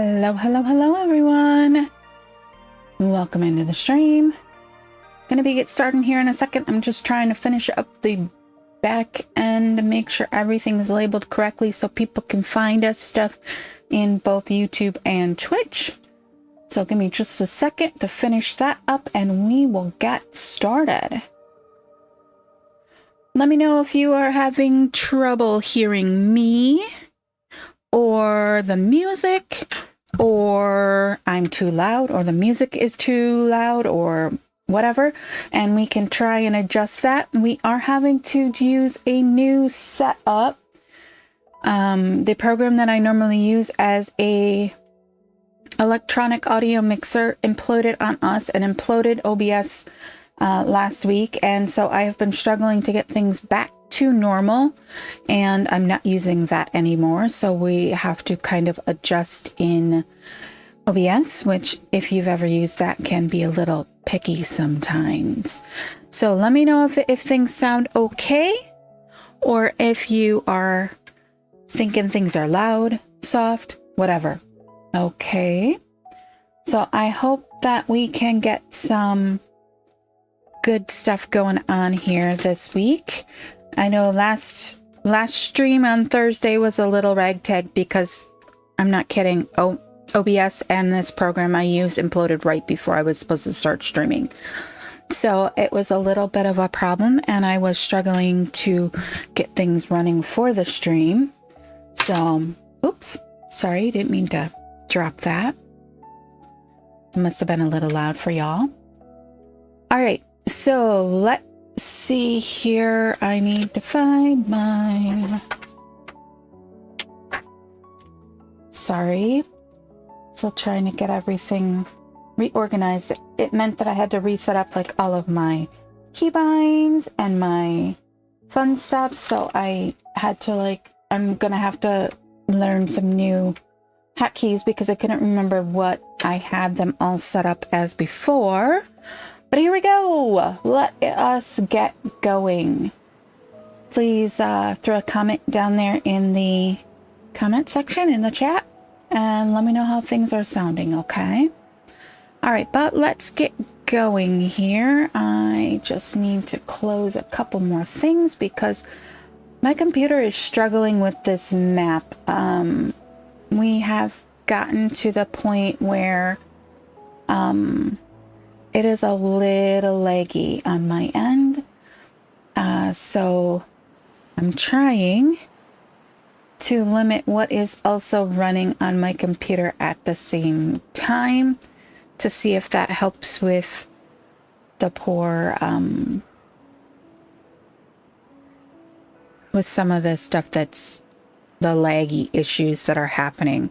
Hello, hello, hello, everyone. Welcome into the stream. Gonna get started here in a second. I'm just trying to finish up the back end to make sure everything is labeled correctly so people can find us stuff in both YouTube and Twitch. So give me just a second to finish that up and we will get started. Let me know if you are having trouble hearing me, or the music, or I'm too loud, or the music is too loud, or whatever, and we can try and adjust that. We are having to use a new setup. The program that I normally use as a electronic audio mixer imploded on us and imploded OBS last week, and so I have been struggling to get things back to normal, and I'm not using that anymore, so we have to kind of adjust in OBS, which if you've ever used that can be a little picky sometimes. So let me know if things sound okay, or if you are thinking things are loud, soft, whatever. Okay, so I hope that we can get some good stuff going on here this week. I know last stream on Thursday was a little ragtag because, I'm not kidding, OBS and this program I use imploded right before I was supposed to start streaming. So it was a little bit of a problem and I was struggling to get things running for the stream. So, oops, sorry, didn't mean to drop that. It must have been a little loud for y'all. All right, so let's see here. I need to find my... Sorry. Still trying to get everything reorganized. It meant that I had to reset up like all of my keybinds and my fun stuff. So I had to I'm gonna have to learn some new hotkeys because I couldn't remember what I had them all set up as before. But here we go. Let us get going. Please throw a comment down there in the comment section in the chat and let me know how things are sounding, okay? All right, but let's get going here. I just need to close a couple more things because my computer is struggling with this map. We have gotten to the point where it is a little laggy on my end, so I'm trying to limit what is also running on my computer at the same time to see if that helps with the poor, with some of the stuff that's the laggy issues that are happening.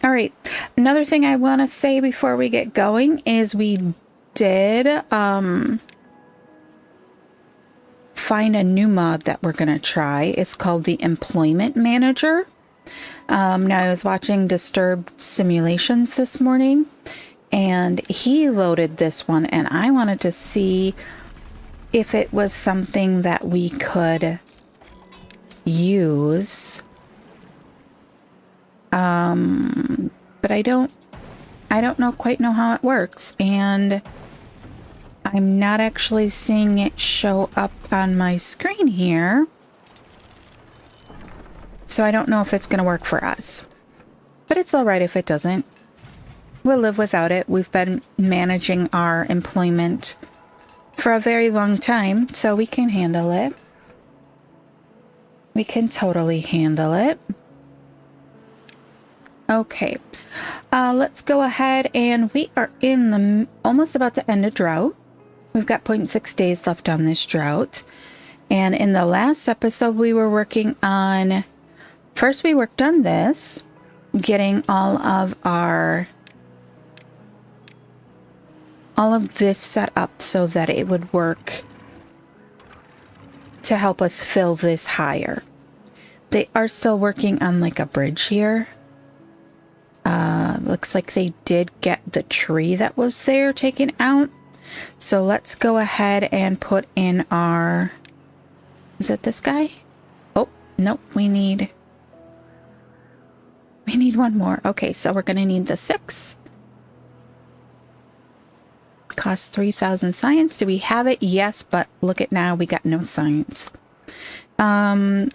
All right, another thing I want to say before we get going is we did find a new mod that we're going to try. It's called the Employment Manager. Now, I was watching Disturbed Simulations this morning, and he loaded this one, and I wanted to see if it was something that we could use. But I don't quite know how it works, and I'm not actually seeing it show up on my screen here. So I don't know if it's going to work for us. But it's all right if it doesn't. We'll live without it. We've been managing our employment for a very long time, so we can handle it. We can totally handle it. Okay, let's go ahead, and we are in the almost about to end a drought. We've got 0.6 days left on this drought. And in the last episode, we were working on, first we worked on this, getting all of this set up so that it would work to help us fill this higher. They are still working on like a bridge here. Looks like they did get the tree that was there taken out. So let's go ahead and put in our... Is it this guy? Oh, nope. We We need one more. Okay, so we're going to need the 6. Costs 3,000 science. Do we have it? Yes, but look at now, we got no science. But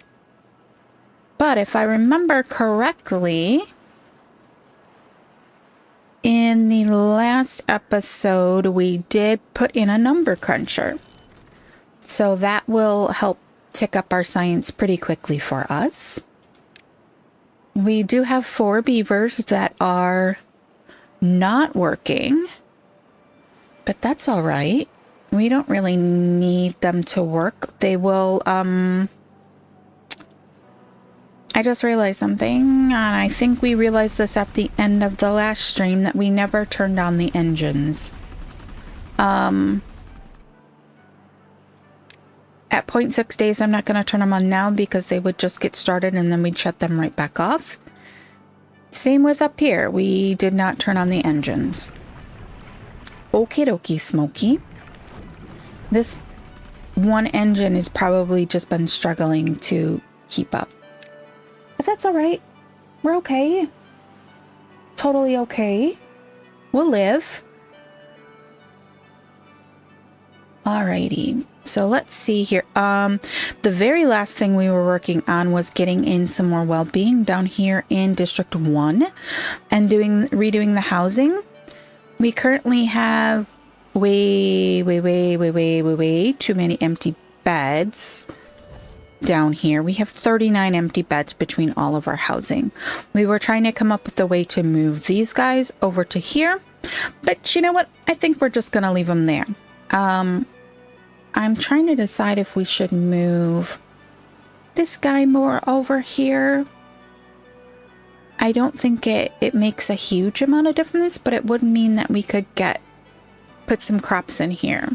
if I remember correctly, in the last episode, we did put in a number cruncher. So that will help tick up our science pretty quickly for us. We do have 4 beavers that are not working, but that's all right. We don't really need them to work. They will, I just realized something, and I think we realized this at the end of the last stream, that we never turned on the engines. At 0.6 days, I'm not going to turn them on now because they would just get started and then we'd shut them right back off. Same with up here. We did not turn on the engines. Okie dokie, Smokey. This one engine has probably just been struggling to keep up. But that's all right. We're okay. Totally okay. We'll live. Alrighty. So let's see here. The very last thing we were working on was getting in some more well-being down here in District 1 and redoing the housing. We currently have way too many empty beds down here. We have 39 empty beds between all of our housing. We were trying to come up with a way to move these guys over to here, but you know what? I think we're just gonna leave them there. I'm trying to decide if we should move this guy more over here. I don't think it makes a huge amount of difference, but it would mean that we could put some crops in here.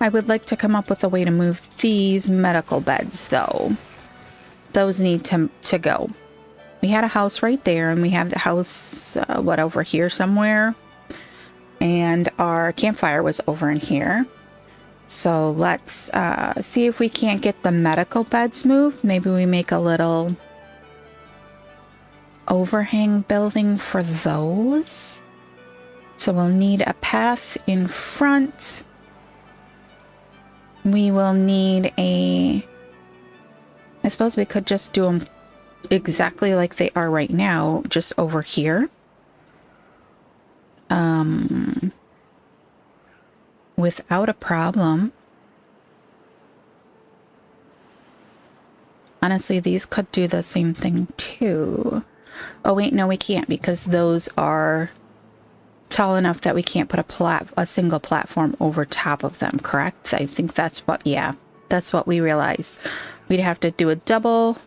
I would like to come up with a way to move these medical beds, though. Those need to go. We had a house right there, and we had a house, over here somewhere. And our campfire was over in here. So let's see if we can't get the medical beds moved. Maybe we make a little overhang building for those. So we'll need a path in front. We will need I suppose we could just do them exactly like they are right now, just over here. Without a problem. Honestly, these could do the same thing too. Oh wait, no, we can't because those are tall enough that we can't put a single platform over top of them, correct? I think that's what, yeah, that's what we realized. We'd have to do a double.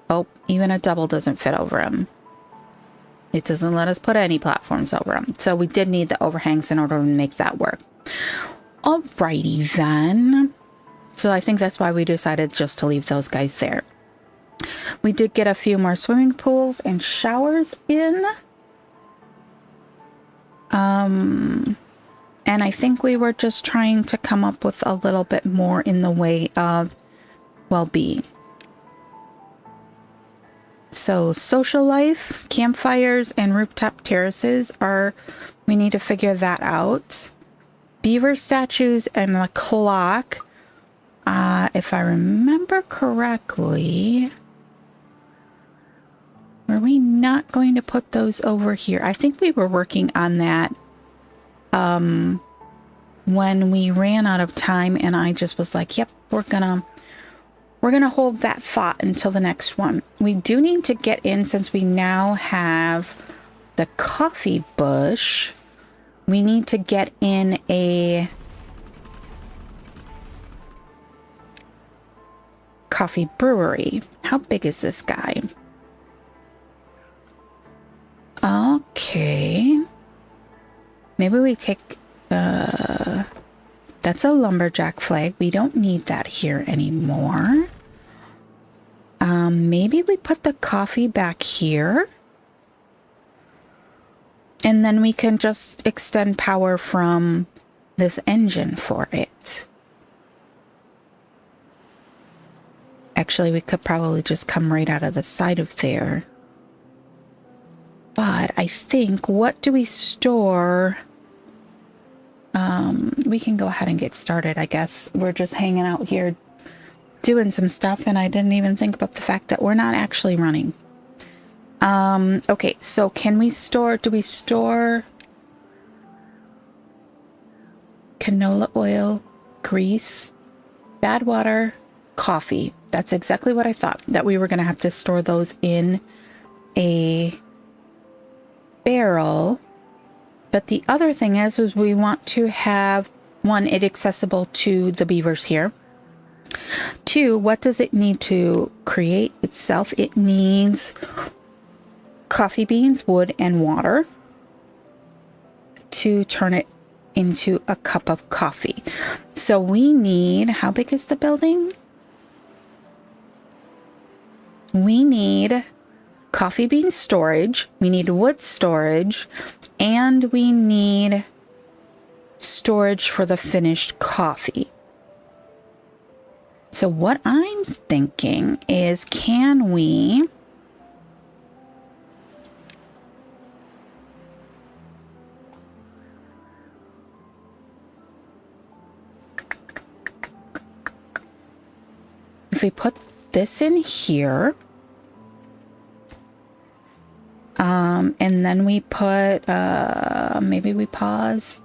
Oh, even a double doesn't fit over them. It doesn't let us put any platforms over them. So we did need the overhangs in order to make that work. Alrighty then. So I think that's why we decided just to leave those guys there. We did get a few more swimming pools and showers in. And I think we were just trying to come up with a little bit more in the way of well-being. So social life, campfires, and rooftop terraces we need to figure that out. Beaver statues and the clock. If I remember correctly, were we not going to put those over here? I think we were working on that when we ran out of time, and I just was like, yep, we're gonna hold that thought until the next one. We do need to get in, since we now have the coffee bush, we need to get in a coffee brewery. How big is this guy? Okay. Maybe we take, that's a lumberjack flag. We don't need that here anymore. Maybe we put the coffee back here. And then we can just extend power from this engine for it. Actually, we could probably just come right out of the side of there. But I think, what do we store? We can go ahead and get started, I guess. We're just hanging out here doing some stuff, and I didn't even think about the fact that we're not actually running. Okay, so can we store, do we store canola oil, grease, bad water, coffee? That's exactly what I thought, that we were going to have to store those in a barrel. But the other thing is we want to have, one, it accessible to the beavers here. Two, what does it need to create itself? It needs coffee beans, wood, and water to turn it into a cup of coffee. So we need, how big is the building? We need coffee bean storage, we need wood storage, and we need storage for the finished coffee. So what I'm thinking is, can we if we put this in here, and then we put, maybe we pause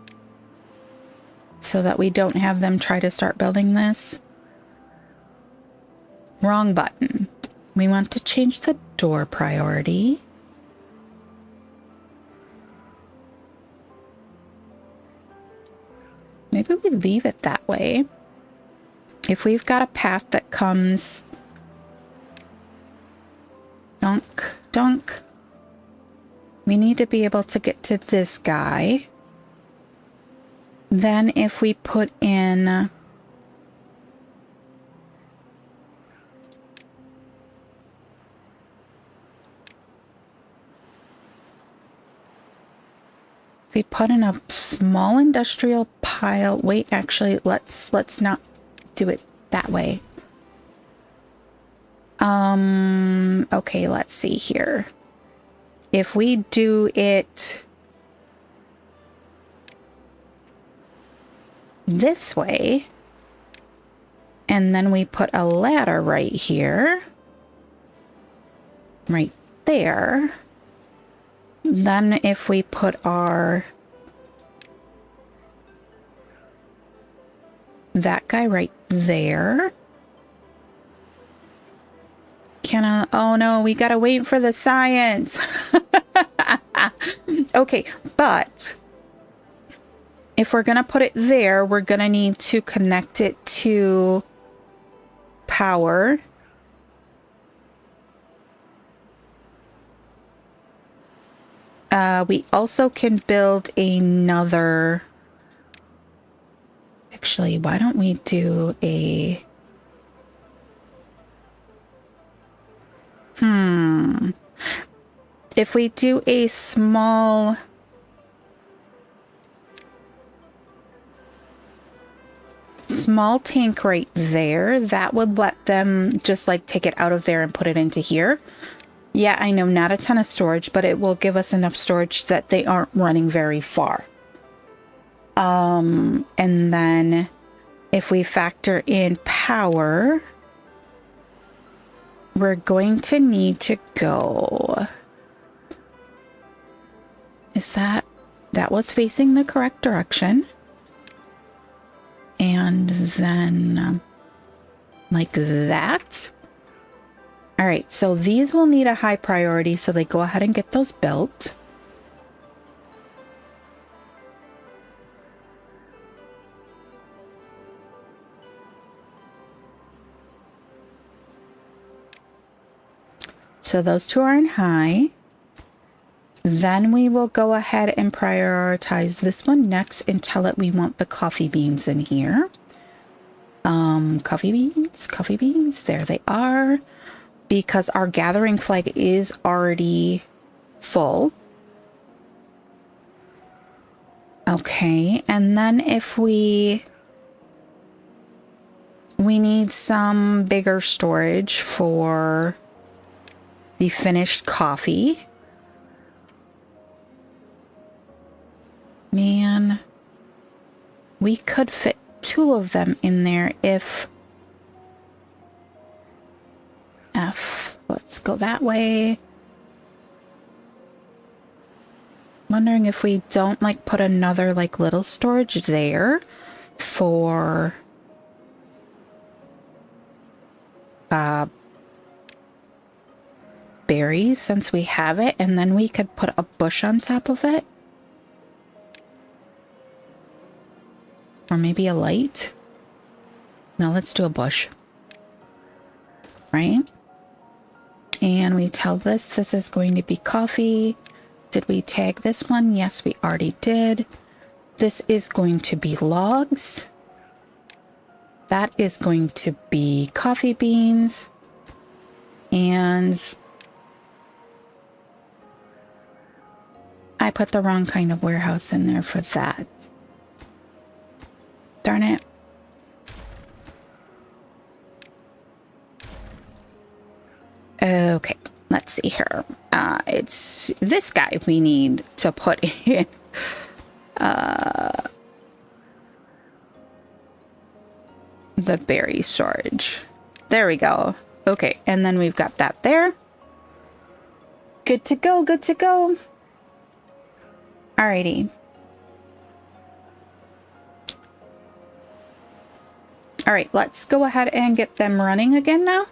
so that we don't have them try to start building this. Wrong button. We want to change the door priority. Maybe we leave it that way. If we've got a path that comes dunk, dunk, we need to be able to get to this guy. Then if we put in a small industrial pile. Wait, actually, let's not do it that way. Okay, let's see here. If we do it this way, and then we put a ladder right here, right there, then if we put our that guy right there. Can I? Oh no, we gotta wait for the science. Okay, but if we're gonna put it there, we're gonna need to connect it to power. We also can build another. Actually, why don't we do a... If we do a small... tank right there, that would let them just like take it out of there and put it into here. Yeah, I know, not a ton of storage, but it will give us enough storage that they aren't running very far. And then if we factor in power, we're going to need to go... Is that was facing the correct direction? And then like that. All right, so these will need a high priority, so they go ahead and get those built. So those two are in high. Then we will go ahead and prioritize this one next and tell it we want the coffee beans in here. Coffee beans, there they are. Because our gathering flag is already full. Okay, and then if we we need some bigger storage for the finished coffee. Man, we could fit 2 of them in there if... Let's go that way. Wondering if we don't like put another like little storage there for berries, since we have it, and then we could put a bush on top of it. Or maybe a light. No, let's do a bush. Right? And we tell this is going to be coffee. Did we tag this one? Yes, we already did. This is going to be logs. That is going to be coffee beans. And I put the wrong kind of warehouse in there for that. Darn it. Okay, let's see here. It's this guy we need to put in. The berry storage. There we go. Okay, and then we've got that there. Good to go, good to go. Alrighty. Alright, let's go ahead and get them running again now.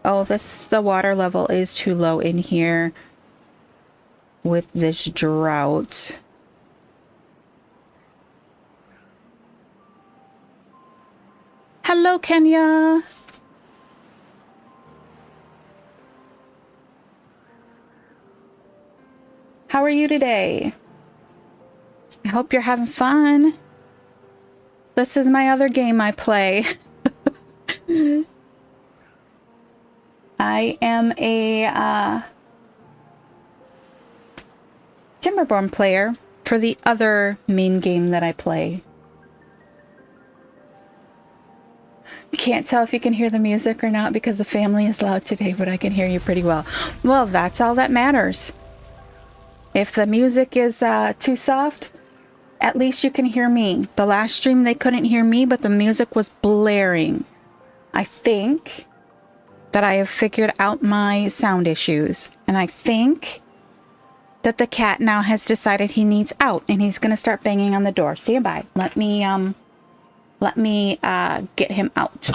Oh, the water level is too low in here with this drought. Hello, Kenya. How are you today? I hope you're having fun. This is my other game I play. I am a Timberborn player for the other main game that I play. You can't tell if you can hear the music or not because the family is loud today, but I can hear you pretty well. Well, that's all that matters. If the music is too soft, at least you can hear me. The last stream they couldn't hear me, but the music was blaring. I think that I have figured out my sound issues, and I think that the cat now has decided he needs out and he's gonna start banging on the door. Stand by. Let me get him out.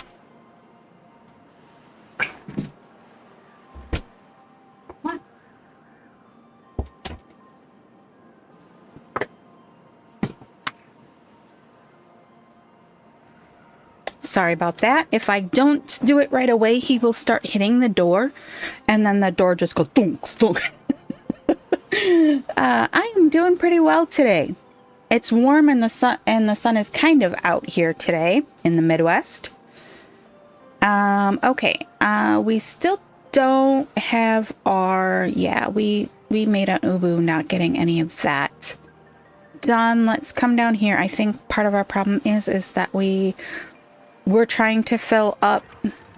What? Sorry about that. If I don't do it right away, he will start hitting the door, and then the door just goes thunk, thunk. I am doing pretty well today. It's warm and the sun is kind of out here today in the Midwest. Okay. We still don't have our, we made an ubu not getting any of that done. Let's come down here. I think part of our problem is that we're trying to fill up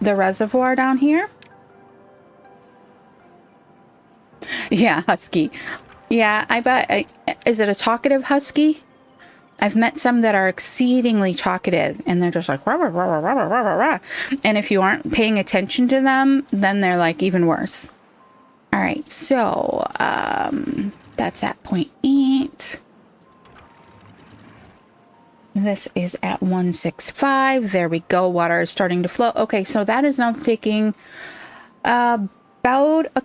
the reservoir down here. Yeah, husky. Yeah, I bet. Is it a talkative husky? I've met some that are exceedingly talkative, and they're just like, rah, rah, rah, rah, rah, rah, rah. And if you aren't paying attention to them, then they're like even worse. All right, so that's at 0.8. This is at 165. There we go. Water is starting to flow. Okay, so that is now taking about a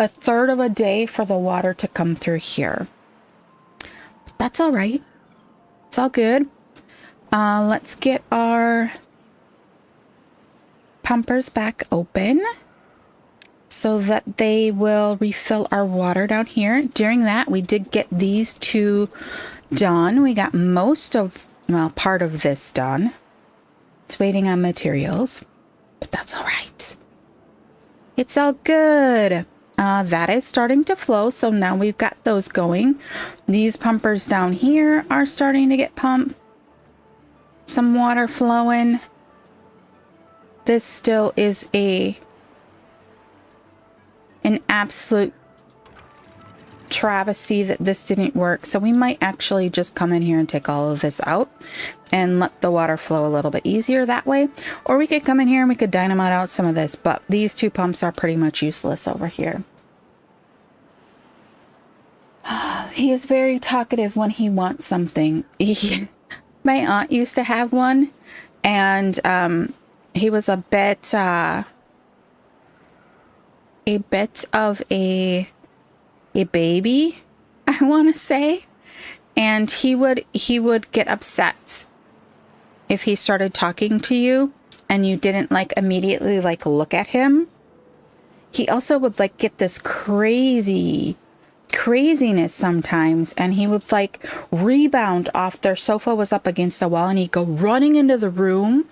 third of a day for the water to come through here. But that's all right. It's all good. Let's get our pumpers back open so that they will refill our water down here. During that, we did get these two done. We got most of, well, part of this done. It's waiting on materials, but that's all right. It's all good. That is starting to flow, so now we've got those going. These pumpers down here are starting to get pumped. some water flowing. This still is an absolute travesty that this didn't work. So we might actually just come in here and take all of this out and let the water flow a little bit easier that way. Or we could come in here and we could dynamite out some of this, but these two pumps are pretty much useless over here. He is very talkative when he wants something. My aunt used to have one, and he was a bit of a baby, I want to say, and he would get upset if he started talking to you and you didn't like immediately like look at him. He also would like get this craziness sometimes, and he would like rebound off. Their sofa was up against a wall and he'd go running into the room,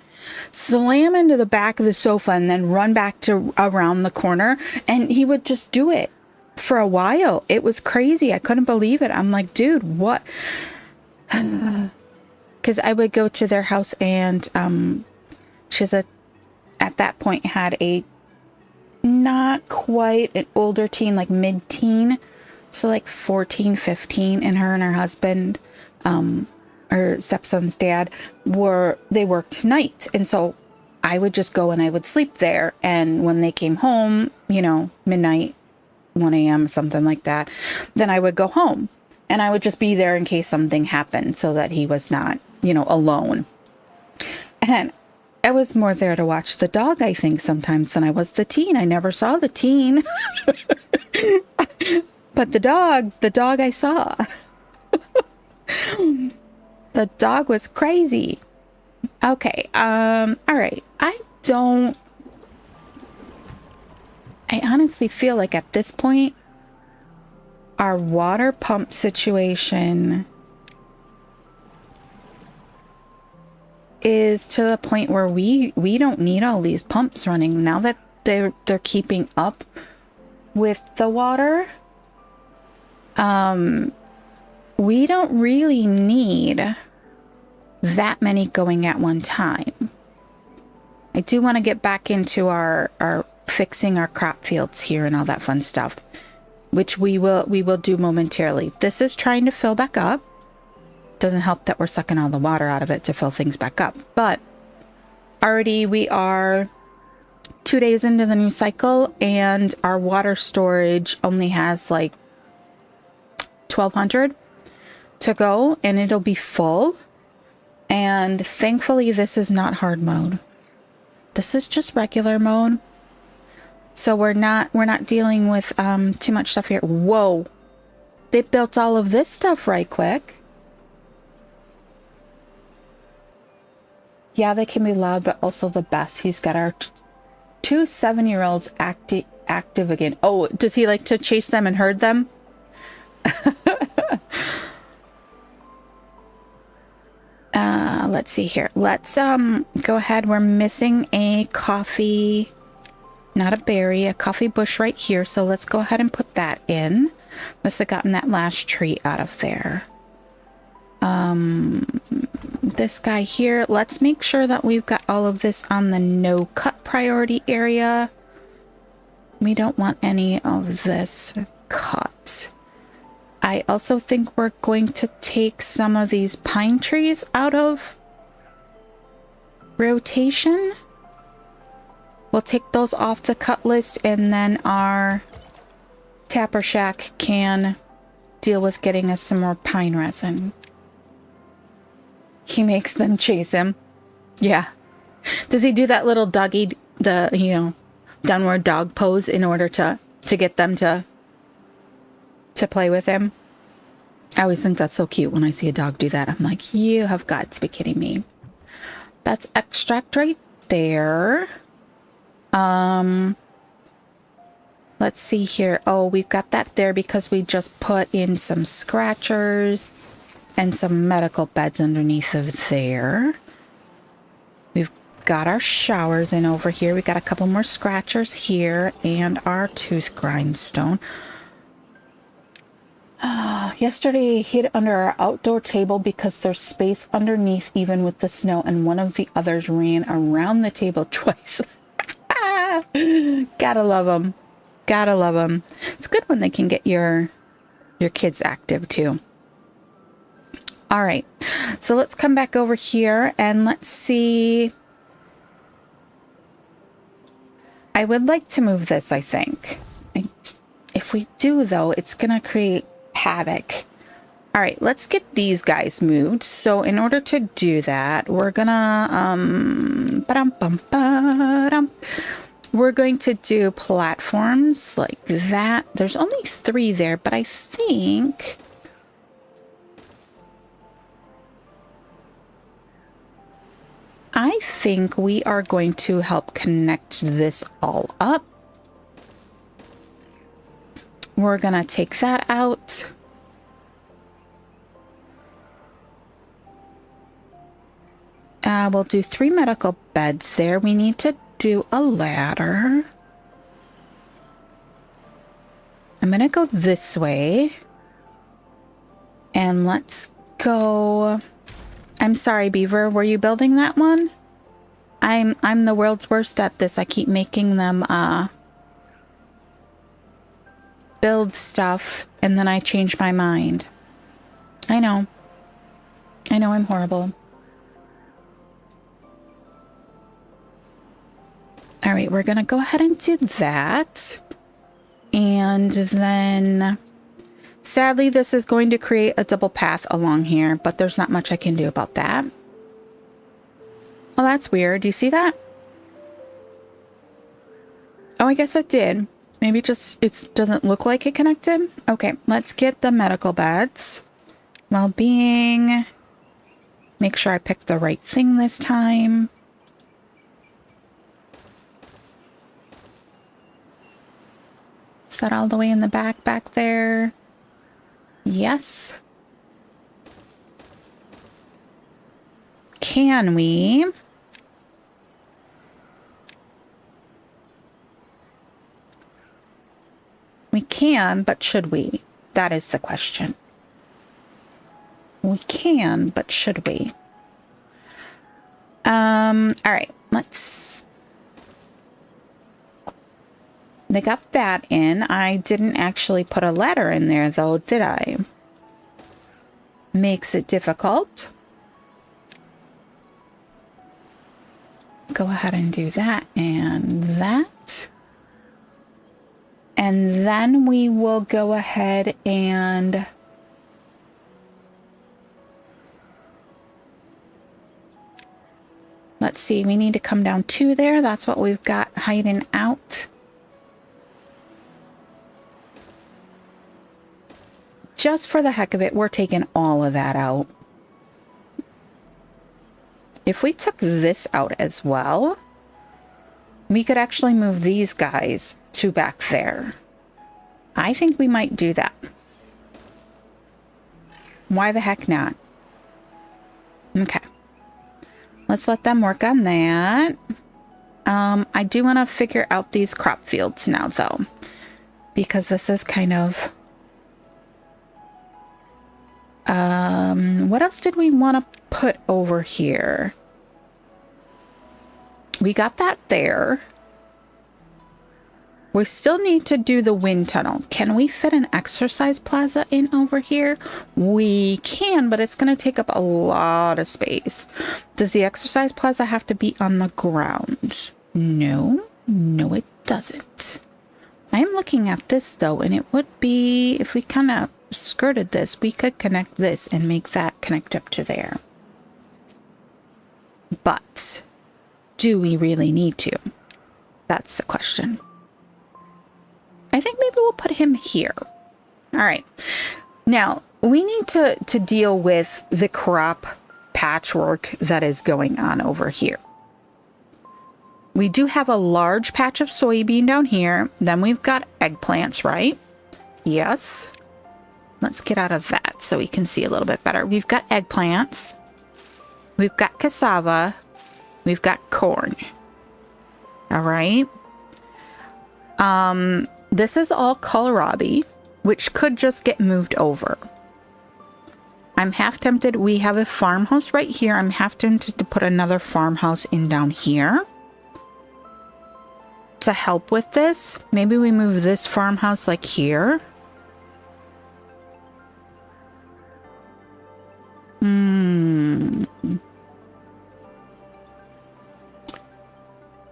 slam into the back of the sofa, and then run back to around the corner, and he would just do it for a while. It was crazy. I couldn't believe it. I'm like, dude, what? Because I would go to their house, and she's at that point had a not quite an older teen, like mid-teen, so like 14, 15, and her husband, her stepson's dad, they worked nights, and so I would just go and I would sleep there, and when they came home, you know, midnight, 1 a.m., something like that, then I would go home, and I would just be there in case something happened so that he was not, you know, alone. And I was more there to watch the dog, I think, sometimes than I was the teen. I never saw the teen. But the dog I saw. The dog was crazy. Okay, all right. I honestly feel like at this point, our water pump situation is to the point where we don't need all these pumps running now that they're keeping up with the water. We don't really need that many going at one time. I do want to get back into our fixing our crop fields here and all that fun stuff, which we will do momentarily. This is trying to fill back up. Doesn't help that we're sucking all the water out of it to fill things back up, but already we are 2 days into the new cycle, and our water storage only has like 1,200 to go, and it'll be full. And thankfully this is not hard mode. This is just regular mode. So we're not dealing with too much stuff here. Whoa. They built all of this stuff right quick. Yeah, they can be loud, but also the best. He's got our 2 7-year-olds active again. Oh, does he like to chase them and herd them? Let's see here. Let's go ahead. We're missing a coffee, not a berry, a coffee bush right here. So let's go ahead and put that in. Must have gotten that last tree out of there. This guy here, let's make sure that we've got all of this on the no cut priority area. We don't want any of this cut. I also think we're going to take some of these pine trees out of rotation. We'll take those off the cut list, and then our tapper shack can deal with getting us some more pine resin. He makes them chase him. Yeah. Does he do that little doggy, downward dog pose in order to get them to play with him? I always think that's so cute when I see a dog do that. I'm like, you have got to be kidding me. That's extract right there. Let's see here. Oh, we've got that there because we just put in some scratchers and some medical beds underneath of there. We've got our showers in over here. We got a couple more scratchers here and our tooth grindstone. Yesterday I hid under our outdoor table because there's space underneath even with the snow, and one of the others ran around the table twice. Gotta love them. Gotta love them. It's good when they can get your kids active too. All right, so let's come back over here and let's see. I would like to move this, I think. If we do, though, it's going to create havoc. All right, let's get these guys moved. So in order to do that, we're gonna we're going to do platforms like that. There's only 3 there, but I think we are going to help connect this all up. We're gonna take that out. We'll do 3 medical beds there. We need to do a ladder. I'm gonna go this way. And let's go. I'm sorry, Beaver, were you building that one? I'm the world's worst at this. I keep making them build stuff and then I change my mind. I know I'm horrible. All right, we're gonna go ahead and do that. And then sadly, this is going to create a double path along here, but there's not much I can do about that. Well, that's weird. Do you see that? Oh, I guess it did. Maybe it doesn't look like it connected. Okay, let's get the medical beds. Well-being. Make sure I picked the right thing this time. Is that all the way in the back there? Yes. Can we? We can, but should we? That is the question. We can, but should we? All right, let's... They got that in. I didn't actually put a ladder in there, though, did I? Makes it difficult. Go ahead and do that and that. And then we will go ahead and... Let's see, we need to come down 2 there. That's what we've got hiding out. Just for the heck of it, we're taking all of that out. If we took this out as well, we could actually move these guys to back there. I think we might do that. Why the heck not? Okay. Let's let them work on that. I do want to figure out these crop fields now, though, because this is kind of... what else did we want to put over here? We got that there. We still need to do the wind tunnel. Can we fit an exercise plaza in over here? We can, but it's going to take up a lot of space. Does the exercise plaza have to be on the ground? No, it doesn't. I'm looking at this, though, and it would be, if we kind of skirted this, we could connect this and make that connect up to there. But do we really need to? That's the question. I think maybe we'll put him here. All right. Now, we need to deal with the crop patchwork that is going on over here. We do have a large patch of soybean down here. Then we've got eggplants, right? Yes. Let's get out of that so we can see a little bit better. We've got eggplants. We've got cassava. We've got corn. All right. This is all kohlrabi. which could just get moved over. I'm half tempted. We have a farmhouse right here. I'm half tempted to put another farmhouse in down here to help with this. Maybe we move this farmhouse like here.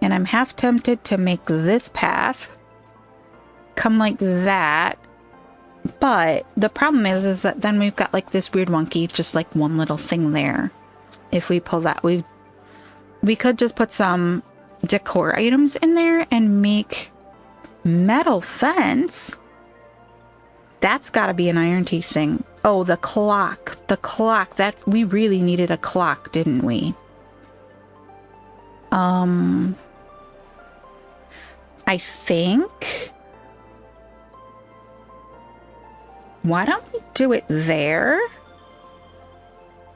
And I'm half tempted to make this path come like that. But the problem is that then we've got like this weird wonky, just like one little thing there. If we pull that, we could just put some decor items in there and make metal fence. That's got to be an Ironteeth thing. Oh, the clock. The clock. That's, we really needed a clock, didn't we? I think... Why don't we do it there?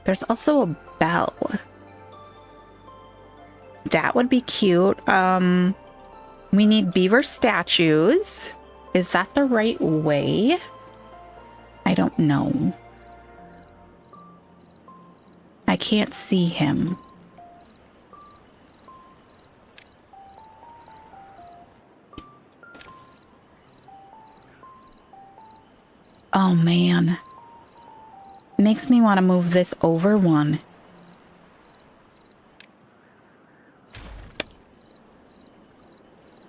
There's also a bell. That would be cute. We need beaver statues. Is that the right way? I don't know. I can't see him. Oh man. Makes me want to move this over one.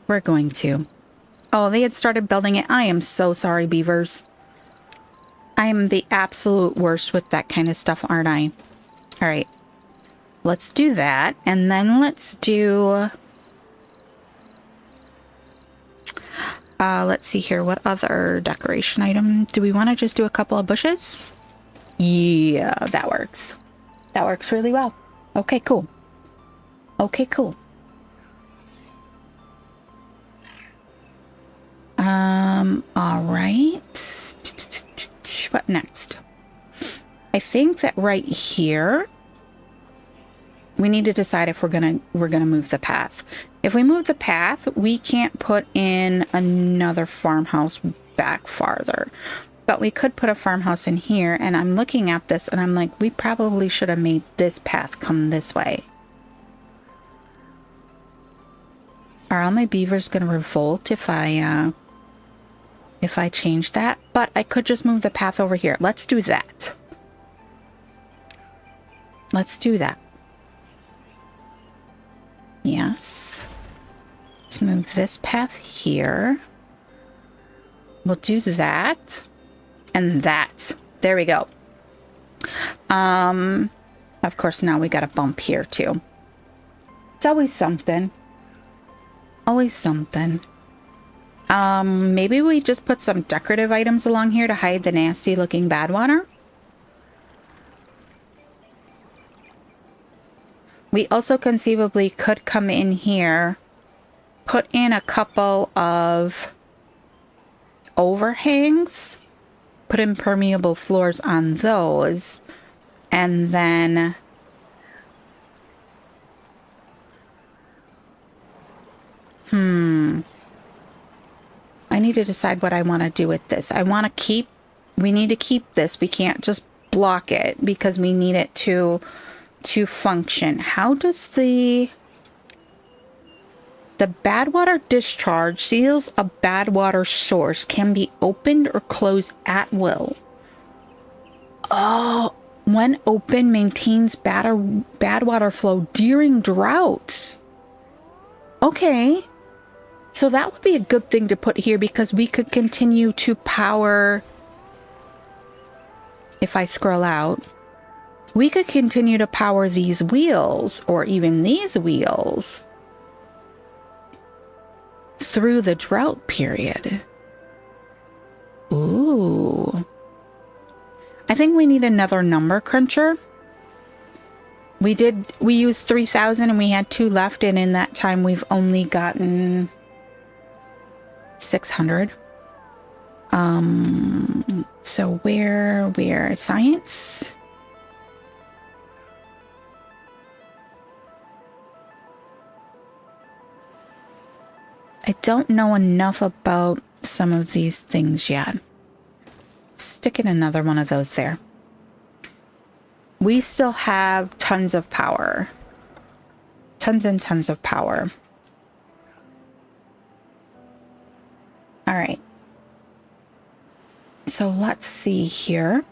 We're going to. Oh, they had started building it. I am so sorry, beavers. I am the absolute worst with that kind of stuff, aren't I? All right. Let's do that. And then let's do... let's see here. What other decoration item? Do we want to just do a couple of bushes? Yeah, that works. That works really well. Okay, cool. Okay, cool. All right. What next? I think that right here, we need to decide if we're gonna move the path. If we move the path, we can't put in another farmhouse back farther. But we could put a farmhouse in here, and I'm looking at this and I'm like, we probably should have made this path come this way. Are all my beavers gonna revolt if I change that? But I could just move the path over here. Let's do that. Let's do that. Yes. Let's move this path here. We'll do that. And that. There we go. Of course, now we got a bump here too. It's always something. Always something. Maybe we just put some decorative items along here to hide the nasty looking bad water. We also conceivably could come in here, put in a couple of overhangs, put impermeable floors on those, and then I need to decide what I want to do with this. We need to keep this. We can't just block it because we need it to function. How does the bad water discharge seals a bad water source can be opened or closed at will? Oh, when open, maintains bad water flow during droughts. Okay. So that would be a good thing to put here because we could continue to power. If I scroll out, we could continue to power these wheels or even these wheels through the drought period. Ooh. I think we need another number cruncher. We used 3,000 and we had 2 left, and in that time we've only gotten 600. So where science? I don't know enough about some of these things yet. stick in another one of those there. We still have tons of power. Tons and tons of power. All right. So let's see here.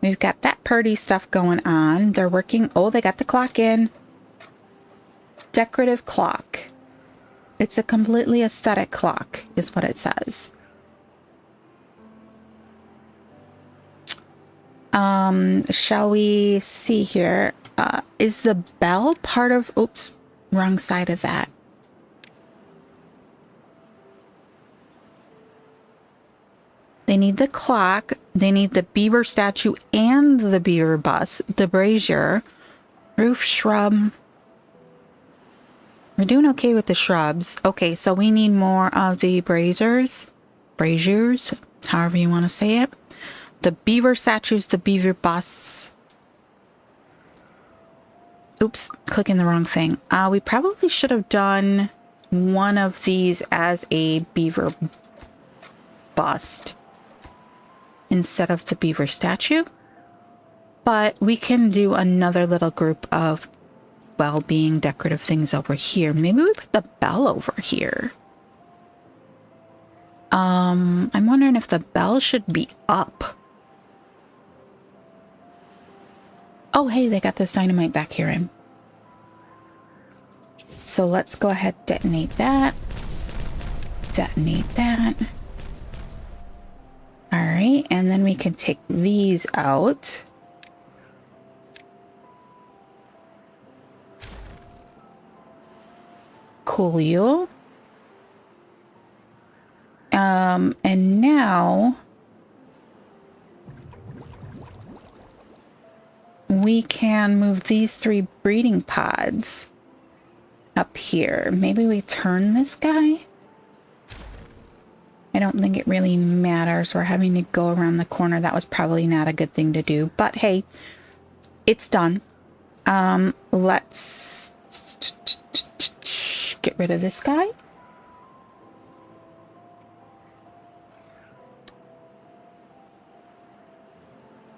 We've got that purdy stuff going on. They're working. Oh, they got the clock in. Decorative clock. It's a completely aesthetic clock, is what it says. Shall we see here? Is the bell part of... Oops, wrong side of that. They need the clock. They need the beaver statue and the beaver bust. The brazier. Roof shrub. We're doing okay with the shrubs. Okay, so we need more of the braziers. Braziers, however you want to say it. The beaver statues, the beaver busts. Oops, clicking the wrong thing. We probably should have done one of these as a beaver bust instead of the beaver statue. But we can do another little group of well-being decorative things over here. Maybe we put the bell over here. I'm wondering if the bell should be up. Oh, hey, they got this dynamite back here in. So let's go ahead, detonate that. Detonate that. All right, and then we can take these out. Cool you. And now we can move these 3 breeding pods up here. Maybe we turn this guy. I don't think it really matters. We're having to go around the corner. That was probably not a good thing to do, but hey, it's done. Let's get rid of this guy.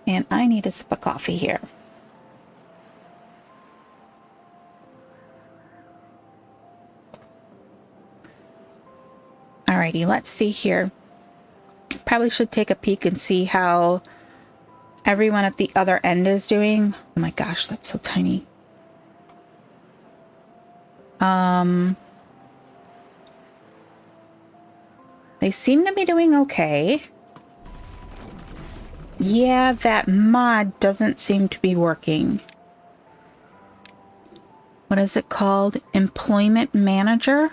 And I need a sip of coffee here. Alrighty, let's see here. Probably should take a peek and see how everyone at the other end is doing. Oh my gosh, that's so tiny. They seem to be doing okay. Yeah, that mod doesn't seem to be working. What is it called? Employment manager?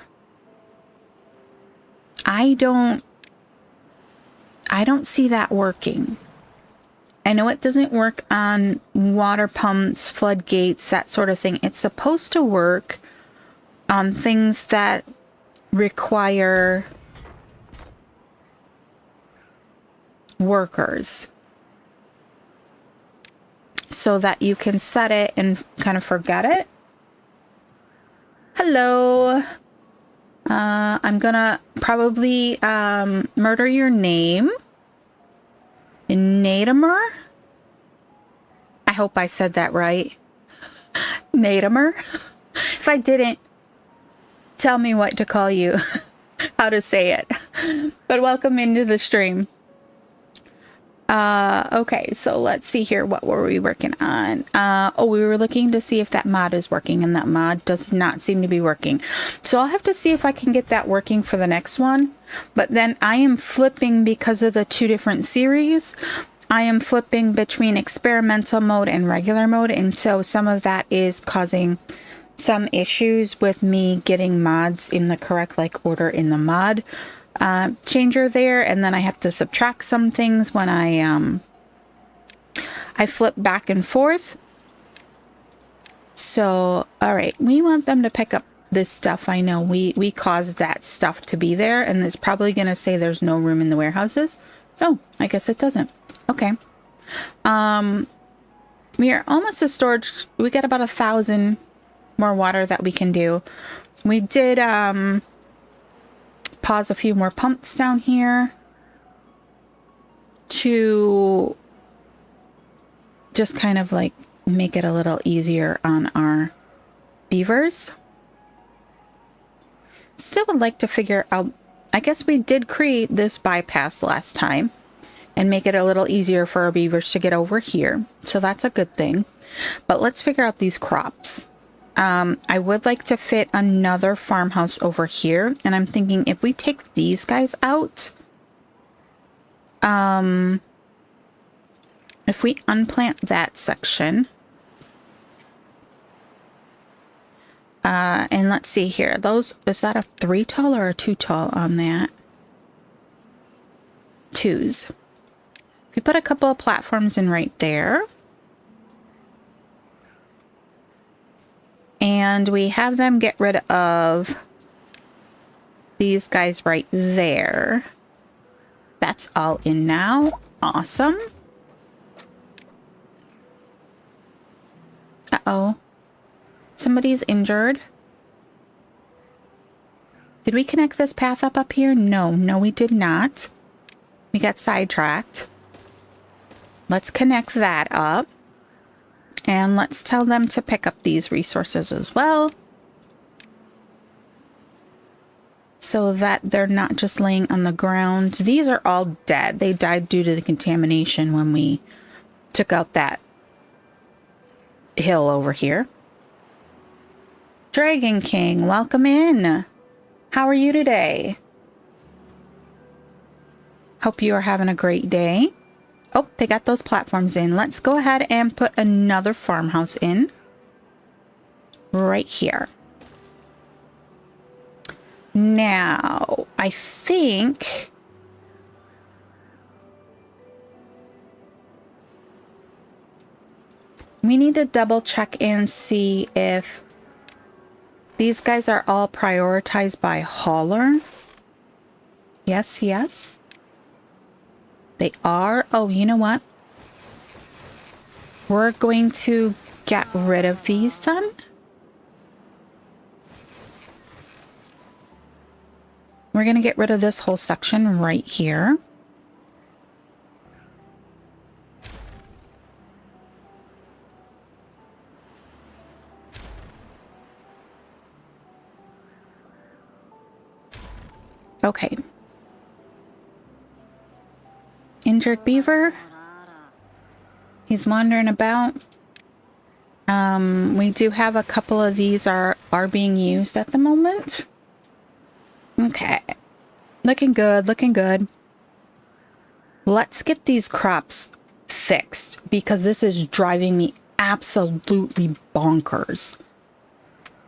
I don't see that working. I know it doesn't work on water pumps, floodgates, that sort of thing. It's supposed to work on things that require workers, so that you can set it and kind of forget it. Hello. I'm gonna probably murder your name. Nadimer? I hope I said that right. Nadimer? If I didn't, tell me what to call you. How to say it. But welcome into the stream. Okay, so let's see here. What were we working on? Oh, we were looking to see if that mod is working, and that mod does not seem to be working. So I'll have to see if I can get that working for the next one. But then I am flipping, because of the 2 different series, I am flipping between experimental mode and regular mode. And so some of that is causing some issues with me getting mods in the correct order in the mod changer there, and then I have to subtract some things when I flip back and forth. So all right, we want them to pick up this stuff. I know we caused that stuff to be there, and it's probably gonna say there's no room in the warehouses. Oh, I guess it doesn't. Okay. We are almost to storage. We got about 1,000 more water that we can do. We did pause a few more pumps down here. to just kind of like make it a little easier on our beavers. Still would like to figure out, I guess we did create this bypass last time and make it a little easier for our beavers to get over here. So that's a good thing. But let's figure out these crops. I would like to fit another farmhouse over here. And I'm thinking if we take these guys out, if we unplant that section, and let's see here, those, is that a 3 tall or a 2 tall on that? 2s. If we put a couple of platforms in right there, and we have them get rid of these guys right there. That's all in now. Awesome. Uh-oh. Somebody's injured. Did we connect this path up here? No, we did not. We got sidetracked. Let's connect that up. And let's tell them to pick up these resources as well, so that they're not just laying on the ground. These are all dead. They died due to the contamination when we took out that hill over here. Dragon King, welcome in. How are you today? Hope you are having a great day. Oh, they got those platforms in. Let's go ahead and put another farmhouse in right here. Now, I think we need to double check and see if these guys are all prioritized by hauler. Yes, yes. They are. Oh, you know what? We're going to get rid of these then. We're going to get rid of this whole section right here. Okay. Injured beaver. He's wandering about. We do have a couple of these are being used at the moment. Okay. Looking good, looking good. Let's get these crops fixed because this is driving me absolutely bonkers.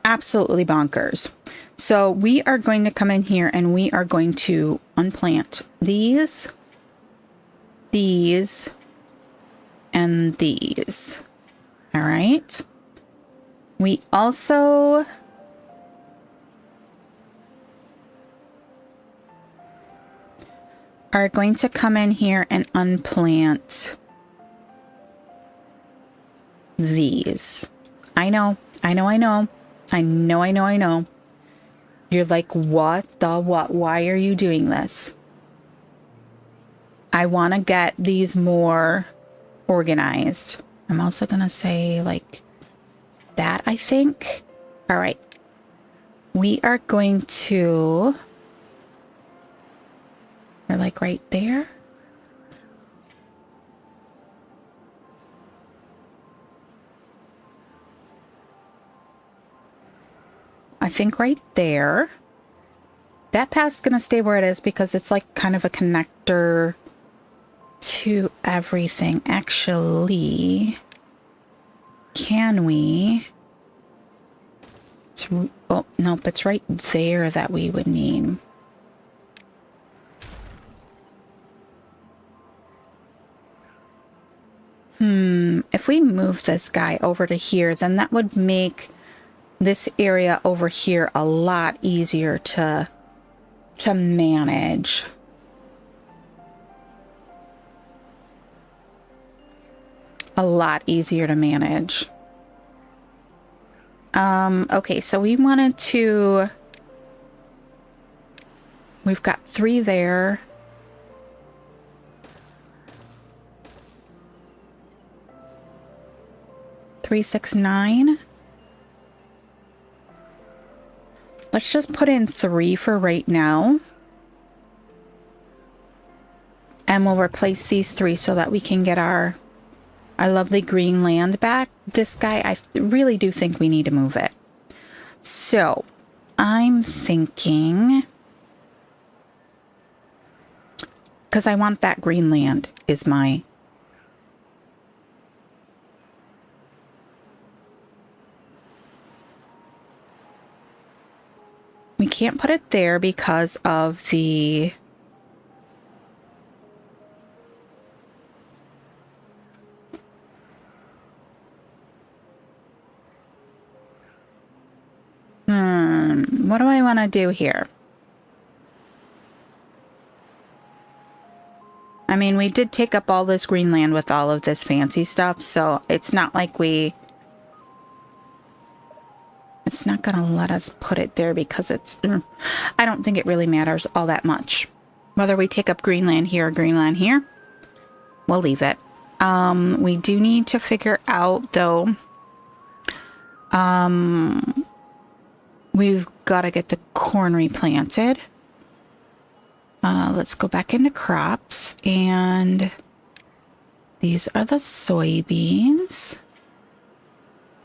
Absolutely bonkers. So we are going to come in here and we are going to unplant these, and these. All right. We also are going to come in here and unplant these. I know. You're like, what the what? Why are you doing this? I want to get these more organized. I'm also going to say like that, I think. All right. We are going to... We're like right there. I think right there. That path's going to stay where it is because it's like kind of a connector to everything. Actually, can we... Oh, nope, it's right there that we would need. If we move this guy over to here, then that would make this area over here a lot easier to manage. A lot easier to manage. Okay, so we wanted to... We've got 3 there. 369. Let's just put in 3 for right now. And we'll replace these 3 so that we can get our lovely green land back. This guy, I really do think we need to move it. So, I'm thinking... because I want that green land is my... we can't put it there because of the... what do I want to do here? I mean, we did take up all this green land with all of this fancy stuff, so it's not like we... it's not going to let us put it there because it's... I don't think it really matters all that much. Whether we take up green land here or green land here, we'll leave it. We do need to figure out, though... we've got to get the corn replanted. Let's go back into crops, and these are the soybeans,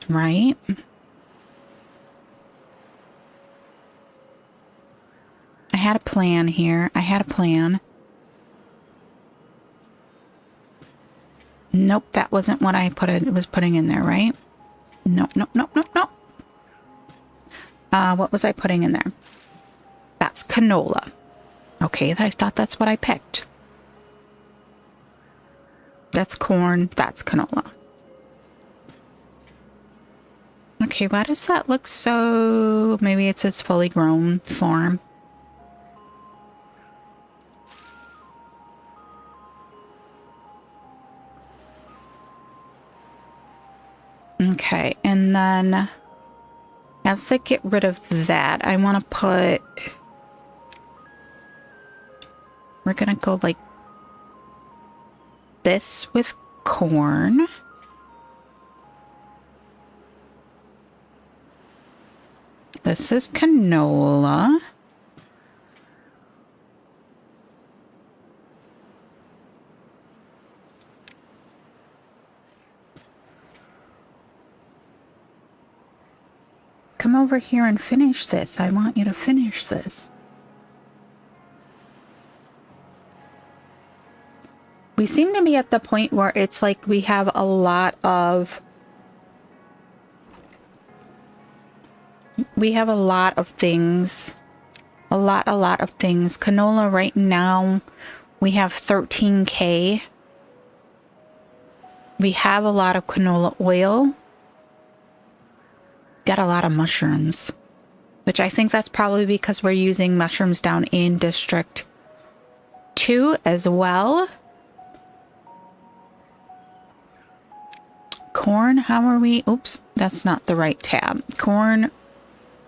right? I had a plan here. I had a plan. Nope, that wasn't what I was putting in there, right? Nope, nope, nope, nope, nope. What was I putting in there? That's canola. Okay, I thought that's what I picked. That's corn. That's canola. Okay, why does that look so... maybe it's its fully grown form. Okay, and then as they get rid of that, I want to put... we're gonna go like this with corn. This is canola. Come over here and finish this. I want you to finish this. We seem to be at the point where it's like we have a lot of... we have a lot of things. A lot of things. Canola right now, we have 13K. We have a lot of canola oil. Got a lot of mushrooms. Which I think that's probably because we're using mushrooms down in District 2 as well. Corn, how are we? Oops, that's not the right tab. Corn,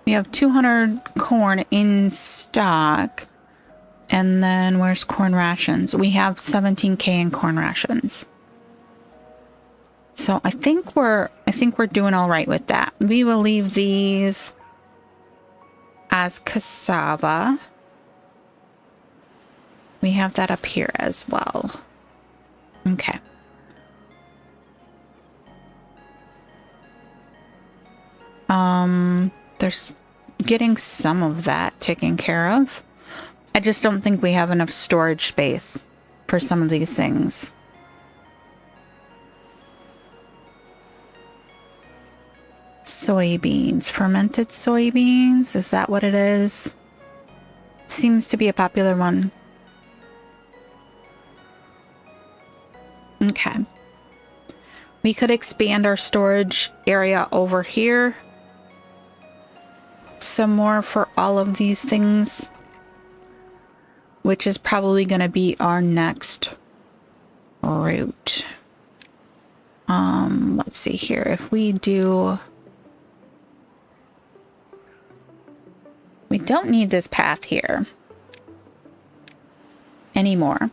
we have 200 corn in stock. And then where's corn rations? We have 17K in corn rations. So I think we're doing all right with that. We will leave these as cassava. We have that up here as well. Okay. There's getting some of that taken care of. I just don't think we have enough storage space for some of these things. Soybeans, fermented soybeans, is that what it is? Seems to be a popular one. Okay. We could expand our storage area over here some more for all of these things, which is probably going to be our next route. Let's see here. If we do... we don't need this path here anymore.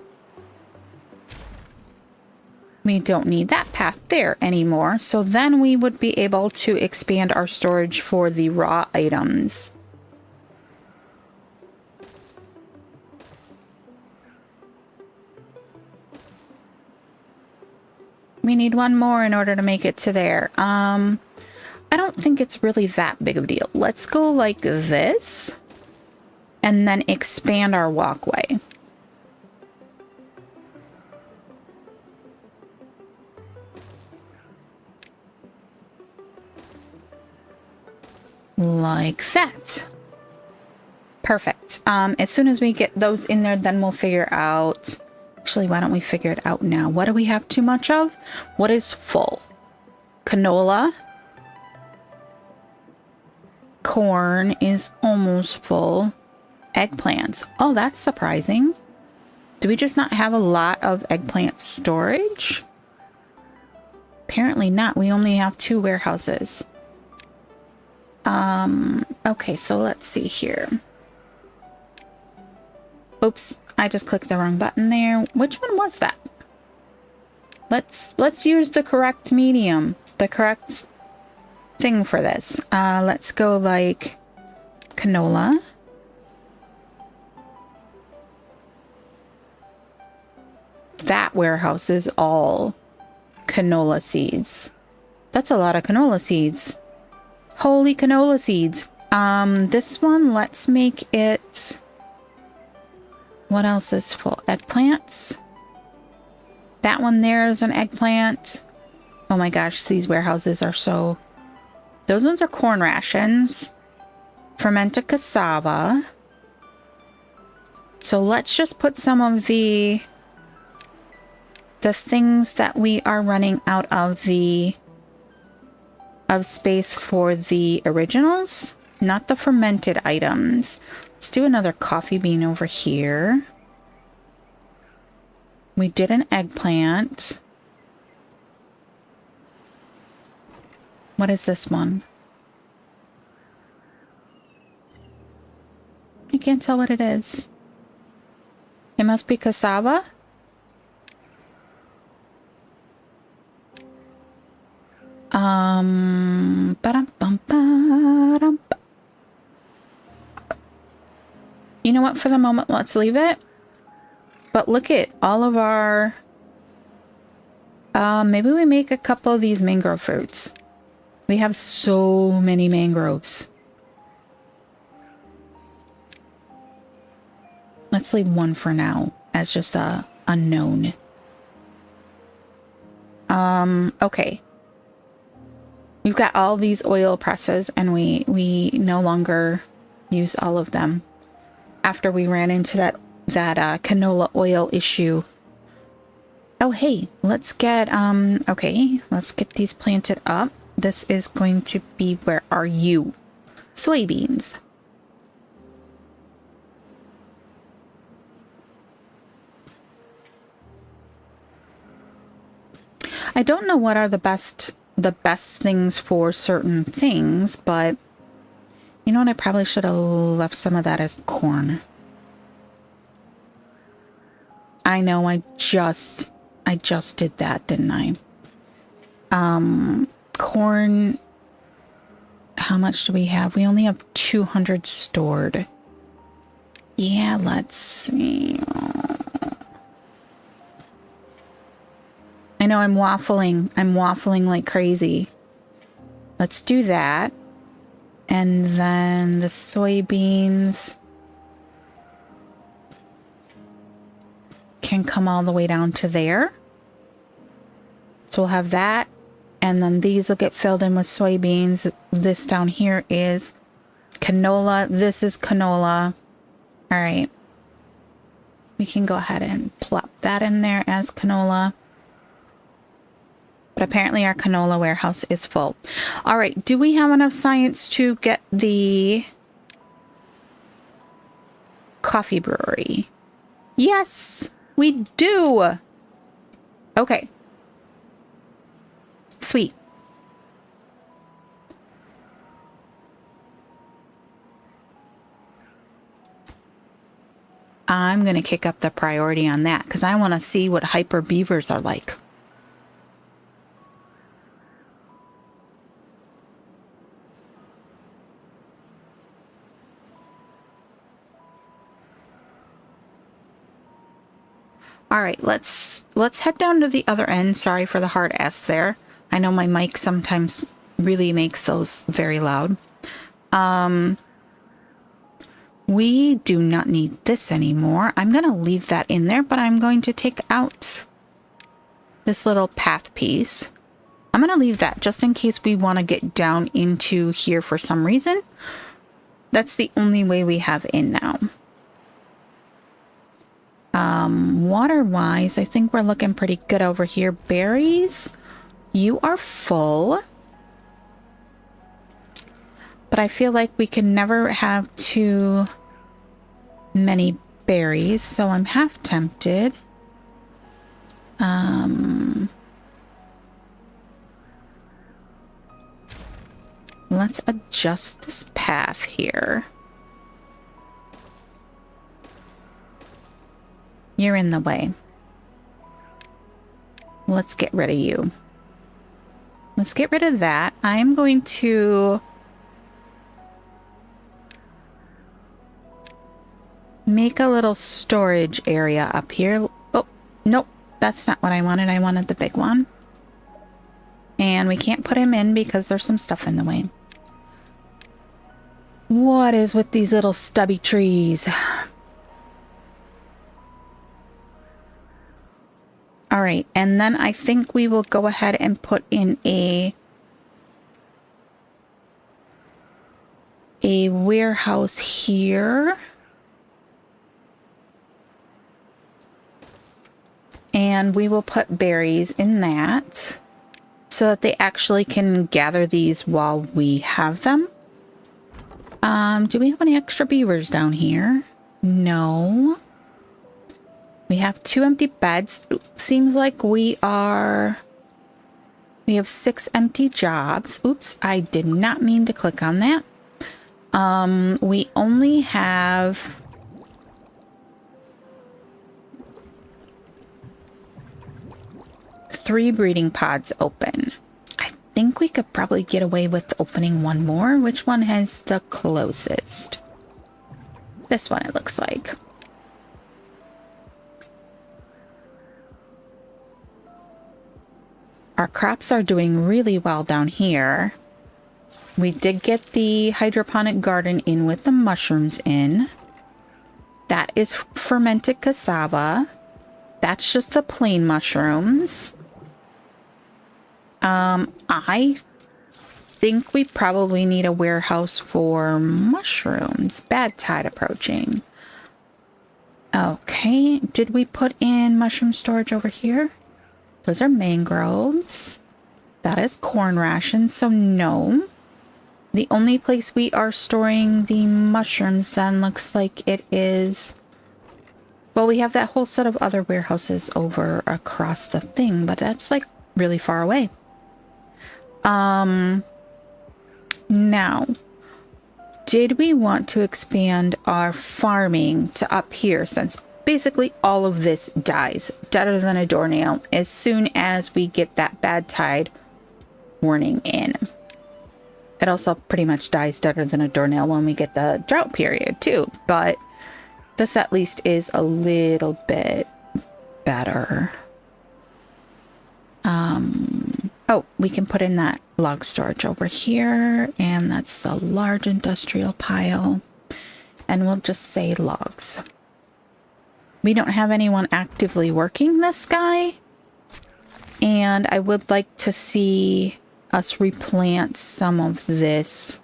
We don't need that path there anymore. So then we would be able to expand our storage for the raw items. We need one more in order to make it to there. I don't think it's really that big of a deal. Let's go like this and then expand our walkway. Like that. Perfect. As soon as we get those in there, then we'll figure out... Actually, why don't we figure it out now? What do we have too much of? What is full? Canola. Corn is almost full. Eggplants. Oh, that's surprising. Do we just not have a lot of eggplant storage? Apparently not. We only have 2 warehouses. Okay, so let's see here. Oops, I just clicked the wrong button there. Which one was that? Let's use the correct medium, the correct thing for this. Let's go like canola. That warehouse is all canola seeds. That's a lot of canola seeds. Holy canola seeds. This one, let's make it... What else is full? Eggplants. That one there is an eggplant. Oh my gosh, these warehouses are so... Those ones are corn rations. Fermented cassava. So let's just put some of the things that we are running out of space for the originals, not the fermented items. Let's do another coffee bean over here. We did an eggplant. What is this one? I can't tell what it is. It must be cassava. You know what? For the moment, let's leave it. But look at all of our... maybe we make a couple of these mangrove fruits. We have so many mangroves. Let's leave one for now as just a unknown. Okay. We've got all these oil presses and we no longer use all of them after we ran into that canola oil issue. Oh, hey, let's get, okay, let's get these planted up. This is going to be, where are you? Soybeans. I don't know what are the best things for certain things, but you know what? I probably should have left some of that as corn. I know I just did that, didn't I? Corn, how much do we have? We only have 200 stored. Yeah, let's see. I know I'm waffling. I'm waffling like crazy. Let's do that. And then the soybeans can come all the way down to there. So we'll have that. And then these will get filled in with soybeans. This down here is canola. This is canola. All right. We can go ahead and plop that in there as canola. But apparently our canola warehouse is full. All right. Do we have enough science to get the coffee brewery? Yes, we do. Okay. Sweet. I'm going to kick up the priority on that because I want to see what hyper beavers are like. All right, let's head down to the other end. Sorry for the hard S there. I know my mic sometimes really makes those very loud. We do not need this anymore. I'm going to leave that in there, but I'm going to take out this little path piece. I'm going to leave that just in case we want to get down into here for some reason. That's the only way we have in now. Water-wise, I think we're looking pretty good over here. Berries, you are full. But I feel like we can never have too many berries, so I'm half tempted. Let's adjust this path here. You're in the way. Let's get rid of you. Let's get rid of that. I'm going to make a little storage area up here. Oh, nope. That's not what I wanted. I wanted the big one. And we can't put him in because there's some stuff in the way. What is with these little stubby trees? All right, and then I think we will go ahead and put in a warehouse here. And we will put berries in that so that they actually can gather these while we have them. Do we have any extra beavers down here? No. We have 2 empty beds. Seems like we have 6 empty jobs. Oops, I did not mean to click on that. We only have 3 breeding pods open. I think we could probably get away with opening 1 more. Which one has the closest? This one, it looks like. Our crops are doing really well down here. We did get the hydroponic garden in with the mushrooms in. That is fermented cassava. That's just the plain mushrooms. I think we probably need a warehouse for mushrooms. Bad tide approaching. Okay, did we put in mushroom storage over here? Those are mangroves. That is corn rations, so no. The only place we are storing the mushrooms then looks like it is... Well, we have that whole set of other warehouses over across the thing, but that's like really far away. Now, did we want to expand our farming to up here since basically all of this dies deader than a doornail as soon as we get that bad tide warning in? It also pretty much dies deader than a doornail when we get the drought period too, but this at least is a little bit better. Oh, we can put in that log storage over here, and that's the large industrial pile, and we'll just say logs. We don't have anyone actively working this guy, and I would like to see us replant some of this.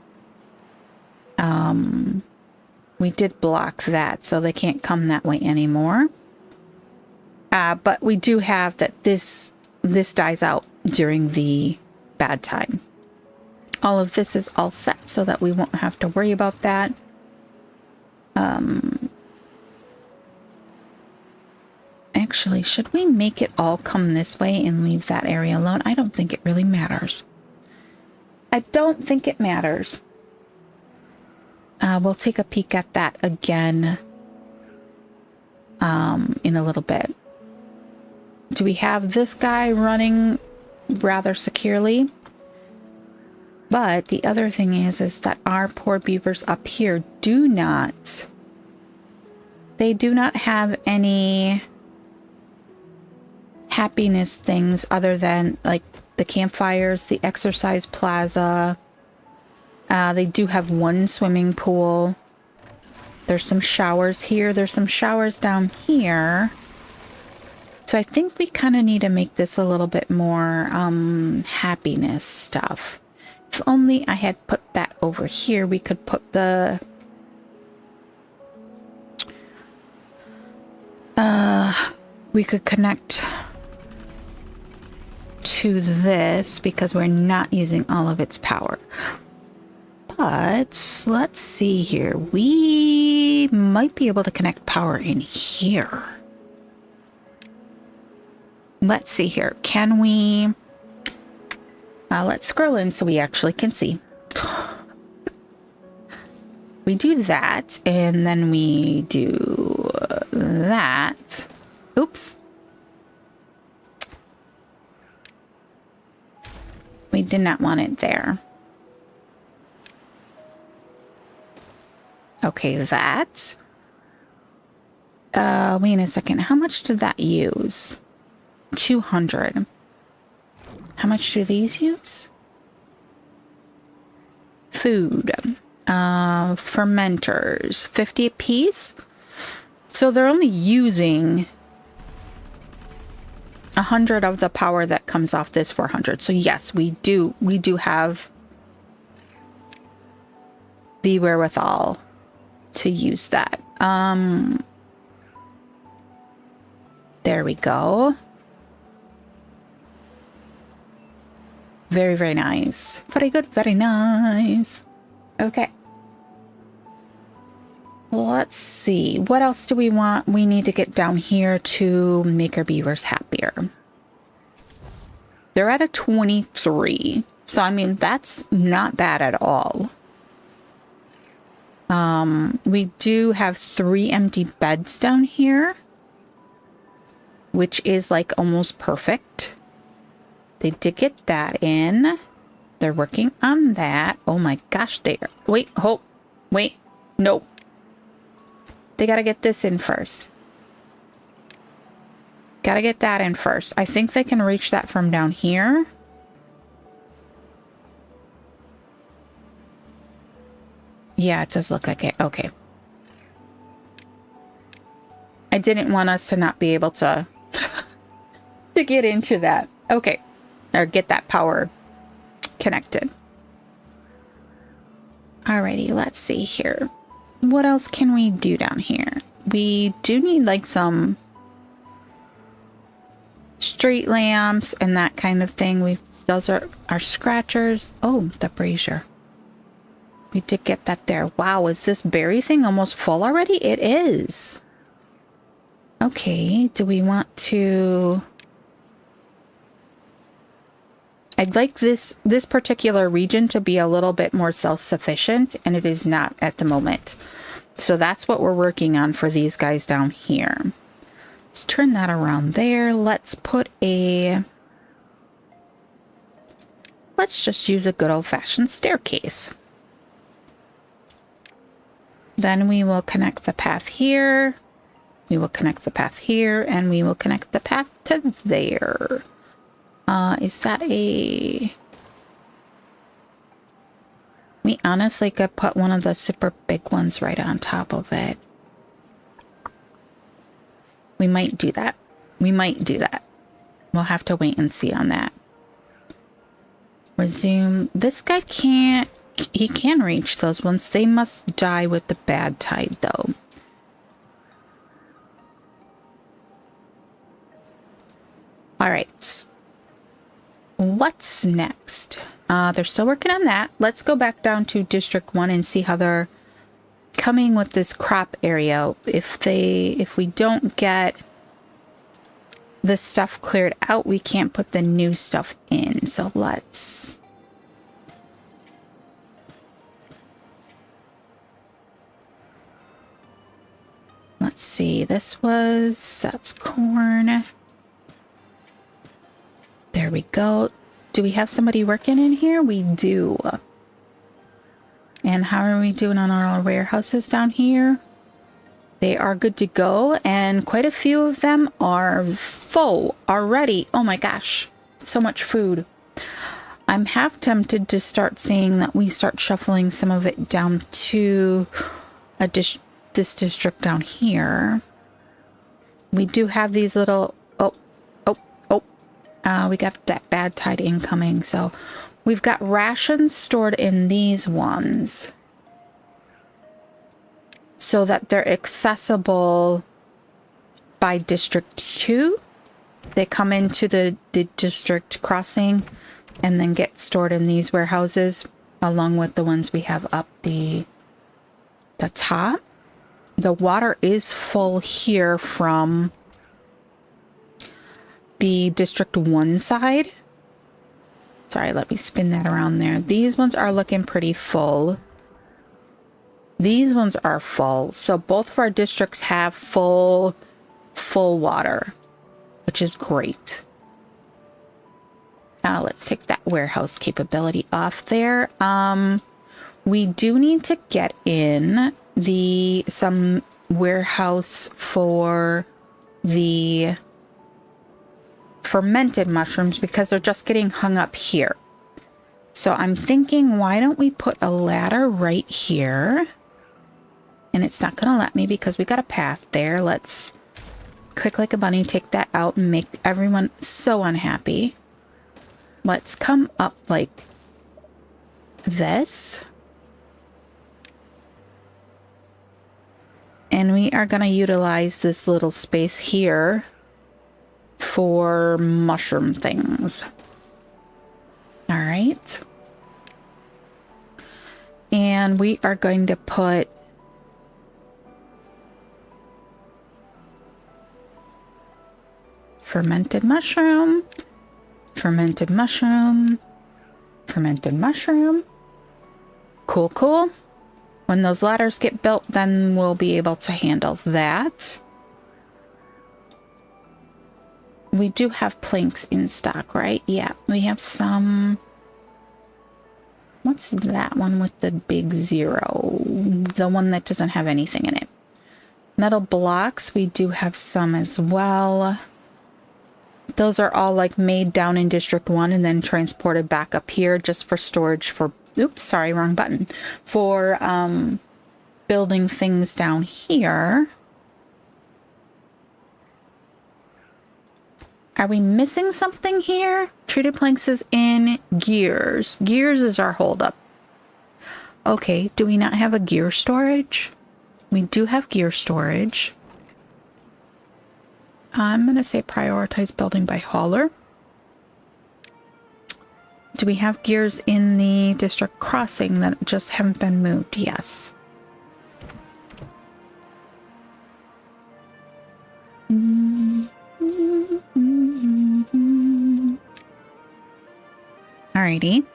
We did block that, so they can't come that way anymore. But we do have that this dies out during the bad tide. All of this is all set so that we won't have to worry about that. Actually, should we make it all come this way and leave that area alone? I don't think it really matters. I don't think it matters. We'll take a peek at that again in a little bit. Do we have this guy running rather securely? But the other thing is that our poor beavers up here do not have any happiness things other than like the campfires, the exercise plaza. They do have one swimming pool. There's some showers here. There's some showers down here. So I think we kind of need to make this a little bit more happiness stuff. If only I had put that over here, we could put the... we could connect to this because we're not using all of its power. But let's see here. We might be able to connect power in here. Let's see here. Can we... let's scroll in so we actually can see. We do that, and then we do that. Oops. We did not want it there. Okay, that. Wait a second. How much did that use? 200. How much do these use? Food. Fermenters. 50 apiece? So they're only using 100 of the power that comes off this 400. So yes, we do have the wherewithal to use that. There we go. Very, very nice. Very good, very nice. Okay. Let's see. What else do we want? We need to get down here to make our beavers happier. They're at a 23. So, I mean, that's not bad at all. We do have 3 empty beds down here, which is like almost perfect. They did get that in. They're working on that. Oh my gosh, they are. Wait, hold. Wait, no. They gotta get this in first. Gotta get that in first. I think they can reach that from down here. Yeah, it does look like it. Okay. I didn't want us to not be able to to get into that. Okay. Or get that power connected. Alrighty, let's see here. What else can we do down here? We do need like some street lamps and that kind of thing. Those are our scratchers. Oh, the brazier. We did get that there. Wow, is this berry thing almost full already? It is. Okay, do we want to... I'd like this particular region to be a little bit more self-sufficient, and it is not at the moment. So that's what we're working on for these guys down here. Let's turn that around there. Let's put a... Let's just use a good old-fashioned staircase. Then we will connect the path here. We will connect the path here, and we will connect the path to there. Is that a... We honestly could put one of the super big ones right on top of it. We might do that. We might do that. We'll have to wait and see on that. Resume. This guy can't... He can reach those ones. They must die with the bad tide, though. All right. What's next? They're still working on that. Let's go back down to District 1 and see how they're coming with this crop area. If we don't get this stuff cleared out, we can't put the new stuff in. So let's... Let's see. That's corn. There we go. Do we have somebody working in here? We do. And how are we doing on our warehouses down here? They are good to go, and quite a few of them are full already. Oh my gosh, so much food. I'm half tempted to start saying that we start shuffling some of it down to this district down here. We do have these little... we got that bad tide incoming, so we've got rations stored in these ones, so that they're accessible by District 2. They come into the district crossing and then get stored in these warehouses, along with the ones we have up the top. The water is full here from the District 1 side. Sorry, let me spin that around there. These ones are looking pretty full. These ones are full, so both of our districts have full water, which is great. Let's take that warehouse capability off there. We do need to get in some warehouse for the fermented mushrooms, because they're just getting hung up here. So I'm thinking, why don't we put a ladder right here? And it's not going to let me because we got a path there. Let's, quick like a bunny, take that out and make everyone so unhappy. Let's come up like this. And we are going to utilize this little space here for mushroom things. All right. And we are going to put fermented mushroom, fermented mushroom, fermented mushroom. Cool, cool. When those ladders get built, then we'll be able to handle that. We do have planks in stock, right? Yeah, we have some. What's that one with the big 0? The one that doesn't have anything in it. Metal blocks, we do have some as well. Those are all like made down in District 1 and then transported back up here just for storage for, oops, sorry, wrong button. For building things down here. Are we missing something here? Treated planks is in gears. Gears is our holdup. Okay, do we not have a gear storage? We do have gear storage. I'm going to say prioritize building by hauler. Do we have gears in the district crossing that just haven't been moved? Yes. Alrighty.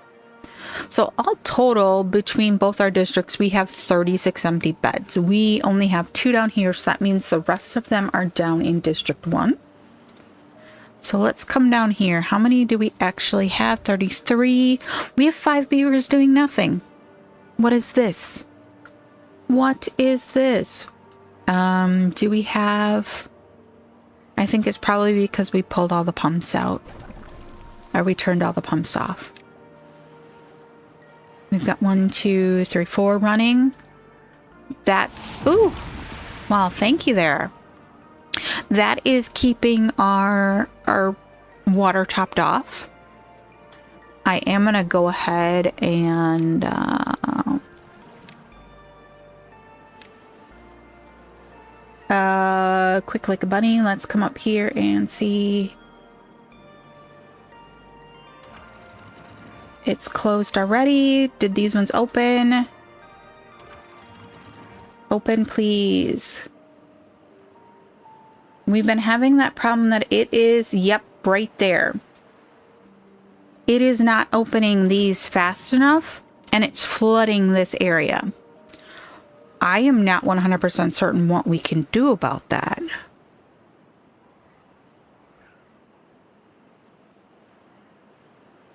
So all total between both our districts, we have 36 empty beds. We only have 2 down here, so that means the rest of them are down in District 1. So let's come down here. How many do we actually have? 33. We have 5 beavers doing nothing. What is this? What is this? Do we have... I think it's probably because we pulled all the pumps out. Or we turned all the pumps off. We've got 1, 2, 3, 4 running. That's... Ooh! Well, thank you there. That is keeping our water topped off. I am going to go ahead and... quick like a bunny. Let's come up here and see... It's closed already. Did these ones open? Open, please. We've been having that problem that it is, yep, right there. It is not opening these fast enough, and it's flooding this area. I am not 100% certain what we can do about that.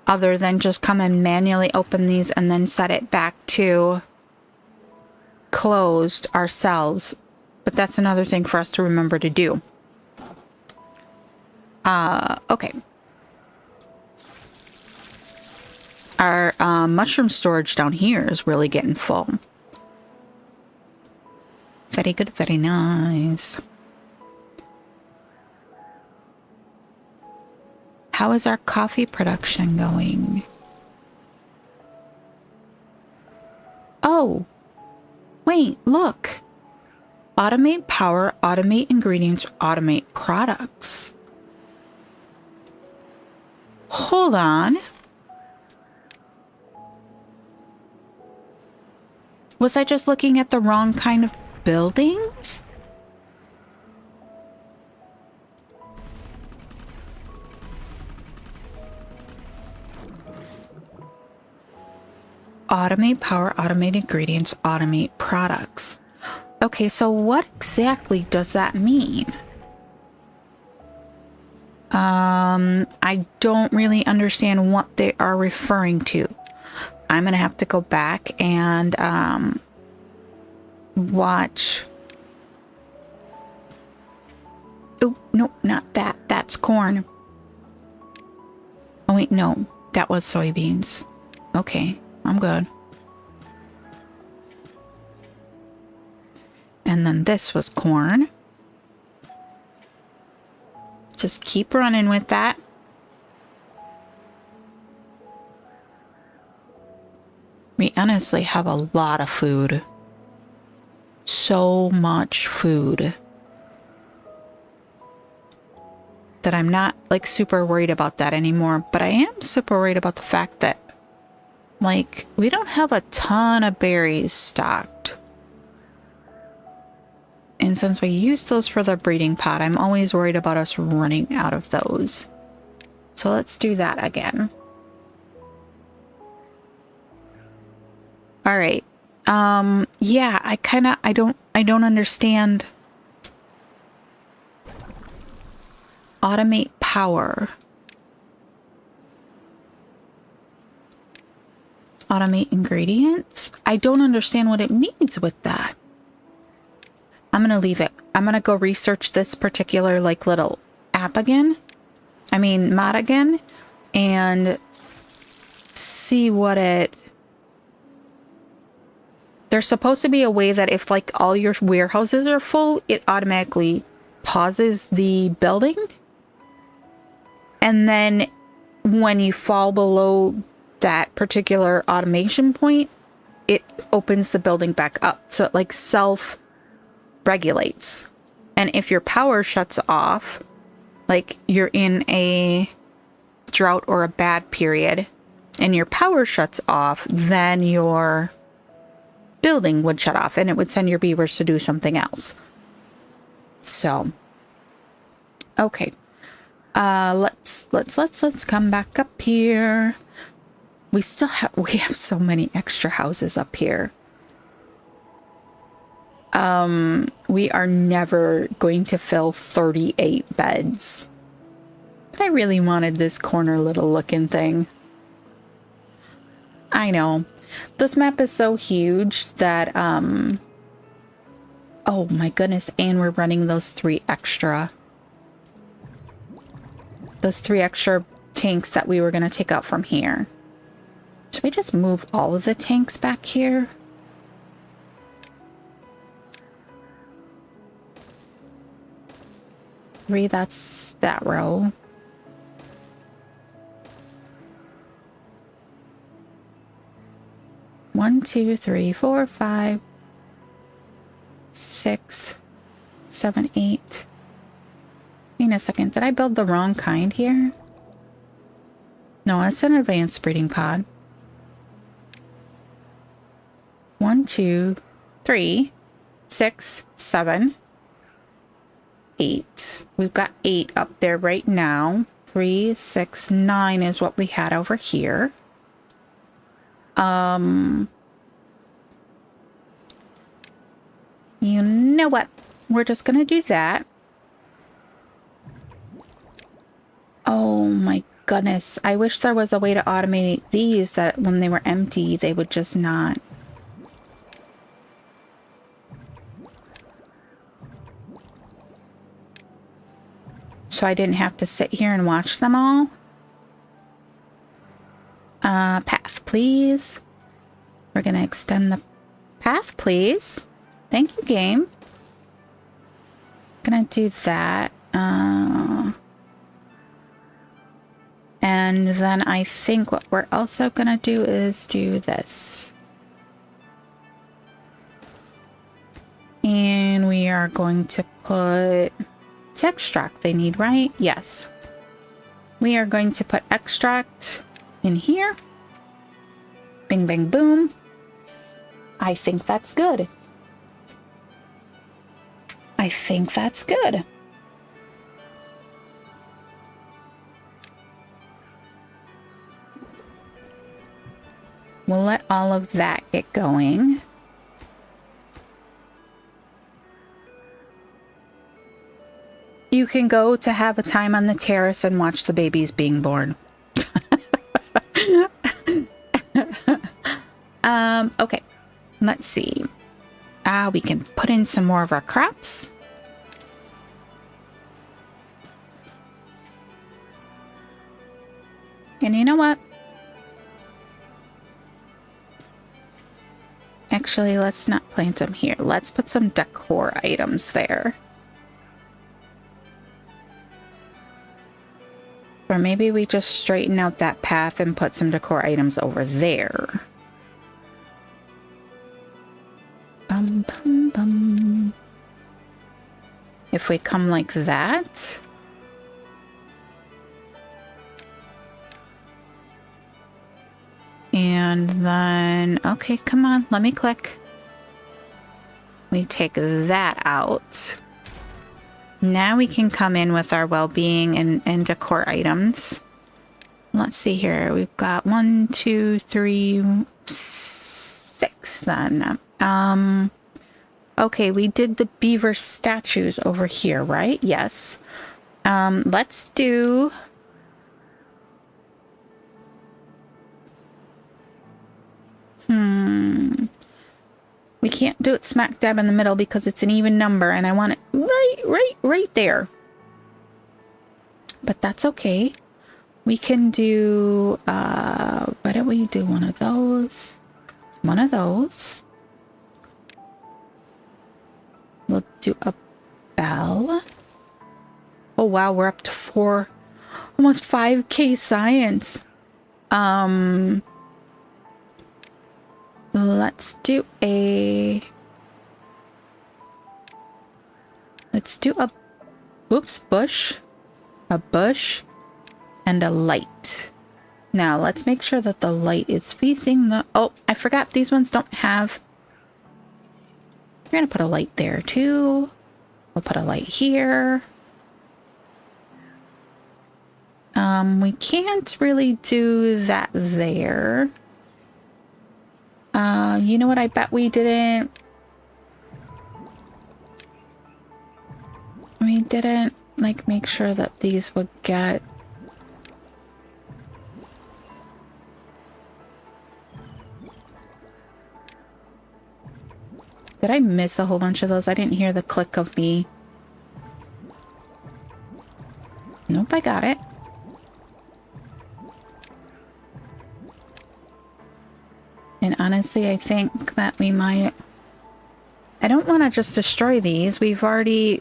Other than just come and manually open these and then set it back to closed ourselves. But that's another thing for us to remember to do. Okay. Our mushroom storage down here is really getting full. Very good, very nice. How is our coffee production going? Oh, wait, look. Automate power, automate ingredients, automate products. Hold on. Was I just looking at the wrong kind of buildings? Automate power, automate ingredients, automate products. Okay, so what exactly does that mean? I don't really understand what they are referring to. I'm gonna have to go back and watch. Oh, no, not that. That's corn. Oh wait, no. That was soybeans. Okay, I'm good. And then this was corn. Just keep running with that. We honestly have a lot of food. So much food. That I'm not like super worried about that anymore. But I am super worried about the fact that like we don't have a ton of berries stocked. And since we use those for the breeding pot, I'm always worried about us running out of those. So let's do that again. All right. Yeah, I don't understand. Automate power. Automate ingredients. I don't understand what it means with that. I'm going to leave it. I'm going to go research this particular like little app again. I mean, mod again. And see what it... There's supposed to be a way that if like all your warehouses are full, it automatically pauses the building. And then when you fall below that particular automation point, it opens the building back up. So it like self-regulates. And if your power shuts off, like you're in a drought or a bad period, and your power shuts off, then your building would shut off and it would send your beavers to do something else. So, okay. Let's come back up here. We have so many extra houses up here. We are never going to fill 38 beds. But I really wanted this corner little looking thing. I know. This map is so huge that, oh my goodness, and we're running those three extra tanks that we were going to take out from here. Should we just move all of the tanks back here? Three, that's that row. One, two, three, four, 5, 6, 7, 8. Wait a second, did I build the wrong kind here? No, it's an advanced breeding pod. 1, 2, 3, 6, 7, 8. We've got 8 up there right now. 3, 6, 9 is what we had over here. You know what? We're just gonna do that. Oh my goodness. I wish there was a way to automate these that when they were empty, they would just not. so I didn't have to sit here and watch them all. Path, please. We're gonna extend the path, please. Thank you, game. Gonna do that. And then I think what we're also gonna do is do this. And we are going to put... It's extract they need, right? Yes. We are going to put extract in here. Bing, bang, boom. I think that's good. I think that's good. We'll let all of that get going. You can go to have a time on the terrace and watch the babies being born. Okay, let's see. We can put in some more of our crops. And you know what? Actually, let's not plant them here. Let's put some decor items there. Or maybe we just straighten out that path and put some decor items over there. Bum, bum, bum. If we come like that. And then, okay, come on, let me click. We take that out. Now we can come in with our well-being and decor items. Let's see here. We've got 1, 2, 3, 6 then. Okay, we did the beaver statues over here, right? Yes. Let's do... We can't do it smack dab in the middle because it's an even number and I want it right there. But that's okay. We can do, why don't we do one of those? One of those. We'll do a bell. Oh wow, we're up to almost 5K science. Let's do a bush, a bush, and a light. Now let's make sure that the light is facing the... Oh, I forgot these ones don't have... We're gonna put a light there too. We'll put a light here. We can't really do that there. You know what? I bet we didn't... We didn't, like, make sure that these would get... Did I miss a whole bunch of those? I didn't hear the click of me. Nope, I got it. And honestly, I think that we might... I don't want to just destroy these. We're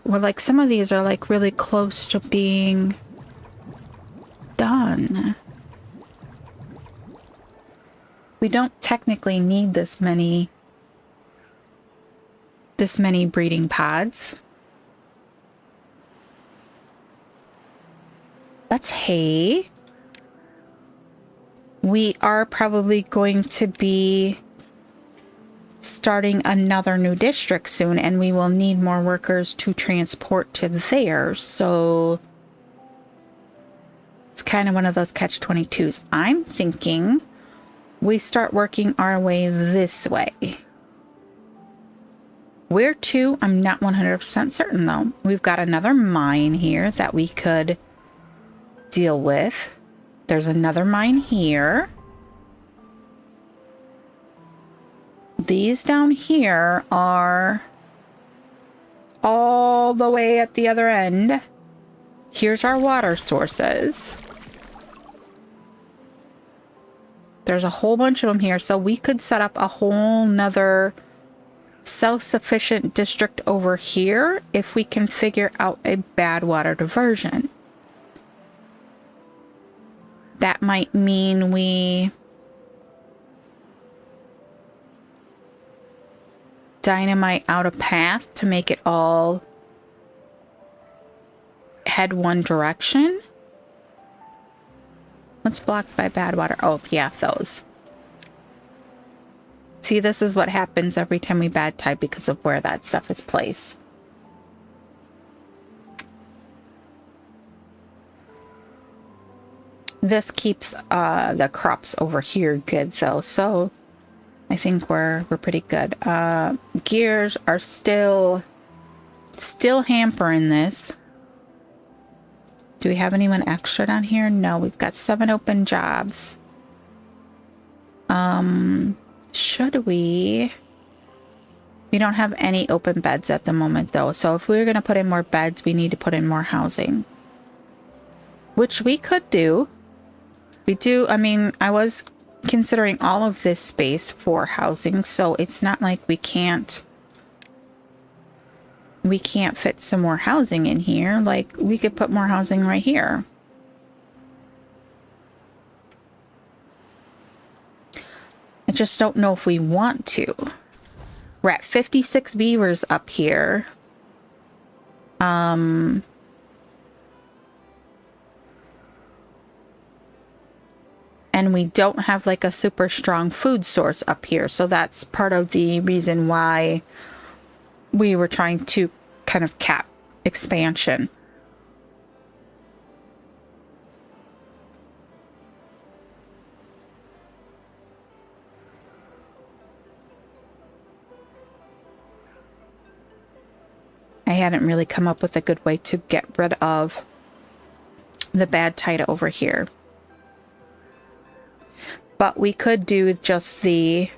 like, some of these are like really close to being done. We don't technically need this many breeding pods. That's hay. We are probably going to be starting another new district soon, and we will need more workers to transport to there, so it's kind of one of those catch-22s. I'm thinking we start working our way this way. Where to? I'm not 100% certain, though. We've got another mine here that we could deal with. There's another mine here. These down here are all the way at the other end. Here's our water sources. There's a whole bunch of them here, so we could set up a whole nother self-sufficient district over here if we can figure out a bad water diversion. That might mean we dynamite out a path to make it all head one direction. What's blocked by bad water? Oh, yeah, those. See, this is what happens every time we bad tide because of where that stuff is placed. This keeps the crops over here good though, so I think we're pretty good. Gears are still hampering this. Do we have anyone extra down here? No, we've got 7 open jobs. Should we? We don't have any open beds at the moment though, so if we were going to put in more beds, we need to put in more housing. Which we could do. We do, I mean, I was considering all of this space for housing, so it's not like we can't fit some more housing in here. Like, we could put more housing right here. I just don't know if we want to. We're at 56 beavers up here. And we don't have like a super strong food source up here. So that's part of the reason why we were trying to kind of cap expansion. I hadn't really come up with a good way to get rid of the bad tide over here. But we could do just the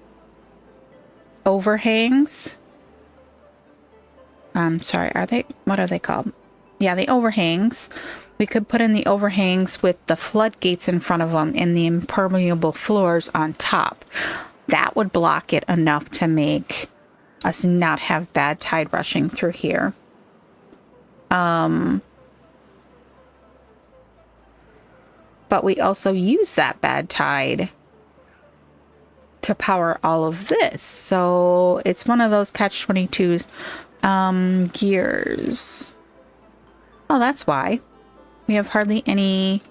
overhangs. I'm sorry, what are they called? Yeah, the overhangs. We could put in the overhangs with the floodgates in front of them and the impermeable floors on top. That would block it enough to make us not have bad tide rushing through here. But we also use that bad tide to power all of this. So it's one of those catch-22s. Gears. Oh, that's why. We have hardly any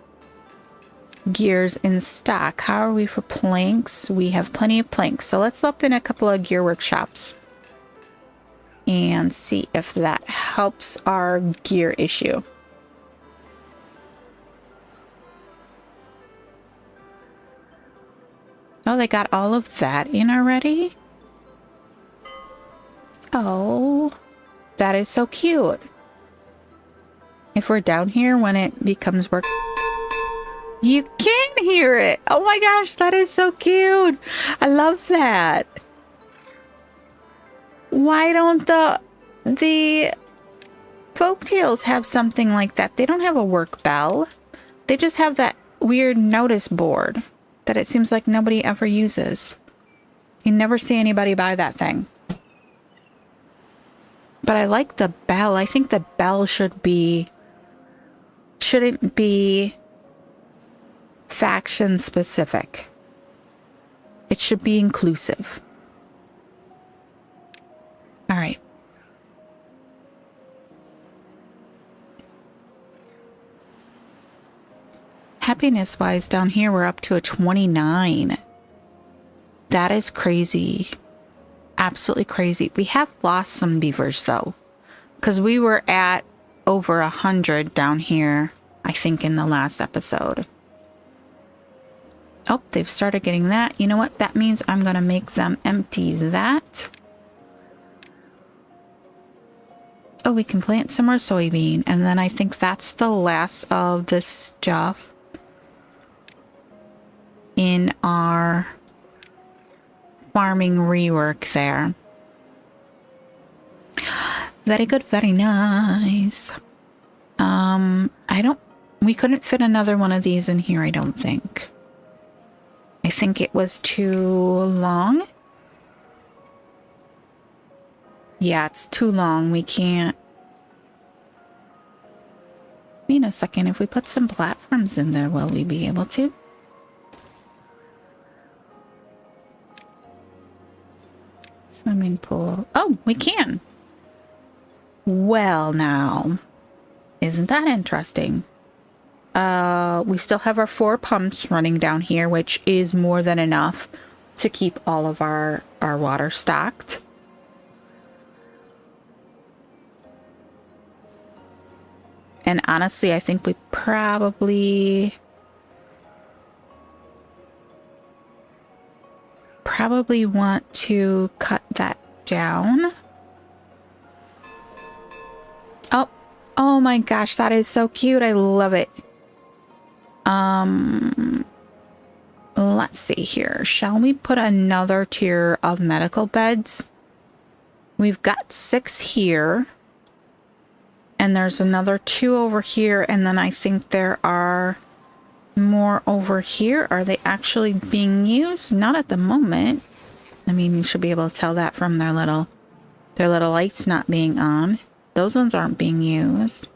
gears in stock. How are we for planks? We have plenty of planks. So let's look in a couple of gear workshops and see if that helps our gear issue. Oh, they got all of that in already? Oh, that is so cute. If we're down here when it becomes work, you can hear it. Oh my gosh, that is so cute. I love that. Why don't the folktales have something like that? They don't have a work bell. They just have that weird notice board that it seems like nobody ever uses. You never see anybody buy that thing. But I like the bell. I think the bell shouldn't be faction specific. It should be inclusive. All right. Happiness wise, down here we're up to a 29. That is crazy. Absolutely crazy. We have lost some beavers though, because we were at over 100 down here, I think, in the last episode. Oh, they've started getting that. You know what? That means I'm going to make them empty that. Oh, we can plant some more soybean. And then I think that's the last of this stuff in our farming rework there. Very good, very nice. I we couldn't fit another one of these in here, I don't think. I think it was too long. Yeah, it's too long. We can't. Wait a second. If we put some platforms in there, will we be able to? Swimming pool. Oh, we can. Well, now. Isn't that interesting? We still have our 4 pumps running down here, which is more than enough to keep all of our water stocked. And honestly, I think we probably want to cut that down. Oh my gosh, that is so cute. I love it. Let's see here. Shall we put another tier of medical beds? We've got 6 here. And there's another 2 over here. And then I think there are more over here. Are they actually being used? Not at the moment. I mean, you should be able to tell that from their little lights not being on. Those ones aren't being used.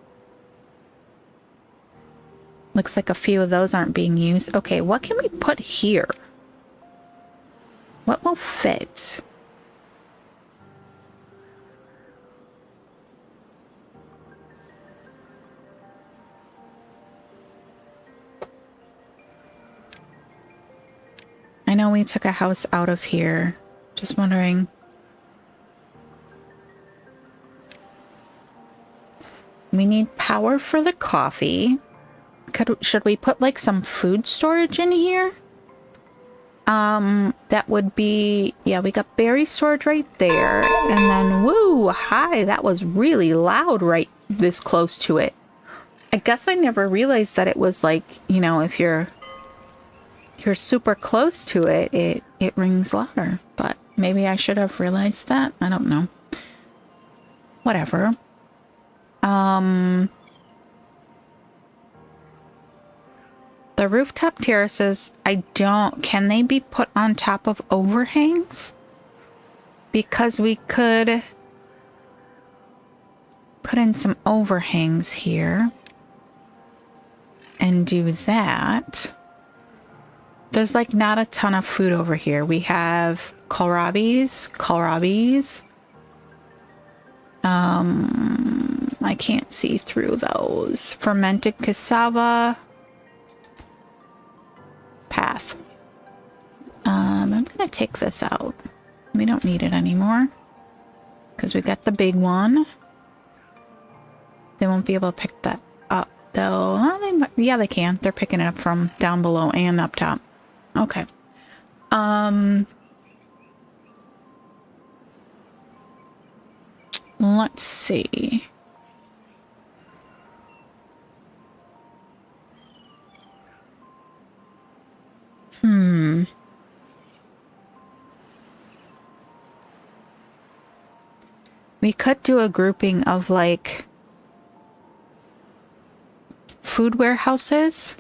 Looks like a few of those aren't being used. Okay, what can we put here? What will fit? I know we took a house out of here. Just wondering. We need power for the coffee. Should we put like some food storage in here? That would be, yeah, we got berry storage right there. And then, woo, hi, that was really loud right this close to it. I guess I never realized that it was like, you know, if you're super close to it, it rings louder. But maybe I should have realized that. I don't know. Whatever. The rooftop terraces, can they be put on top of overhangs? Because we could put in some overhangs here and do that. There's like not a ton of food over here. We have kohlrabis. I can't see through those. Fermented cassava. Path. I'm gonna take this out. We don't need it anymore because we got the big one. They won't be able to pick that up though. Oh, yeah, they can. They're picking it up from down below and up top. Okay. Let's see. We could do a grouping of like food warehouses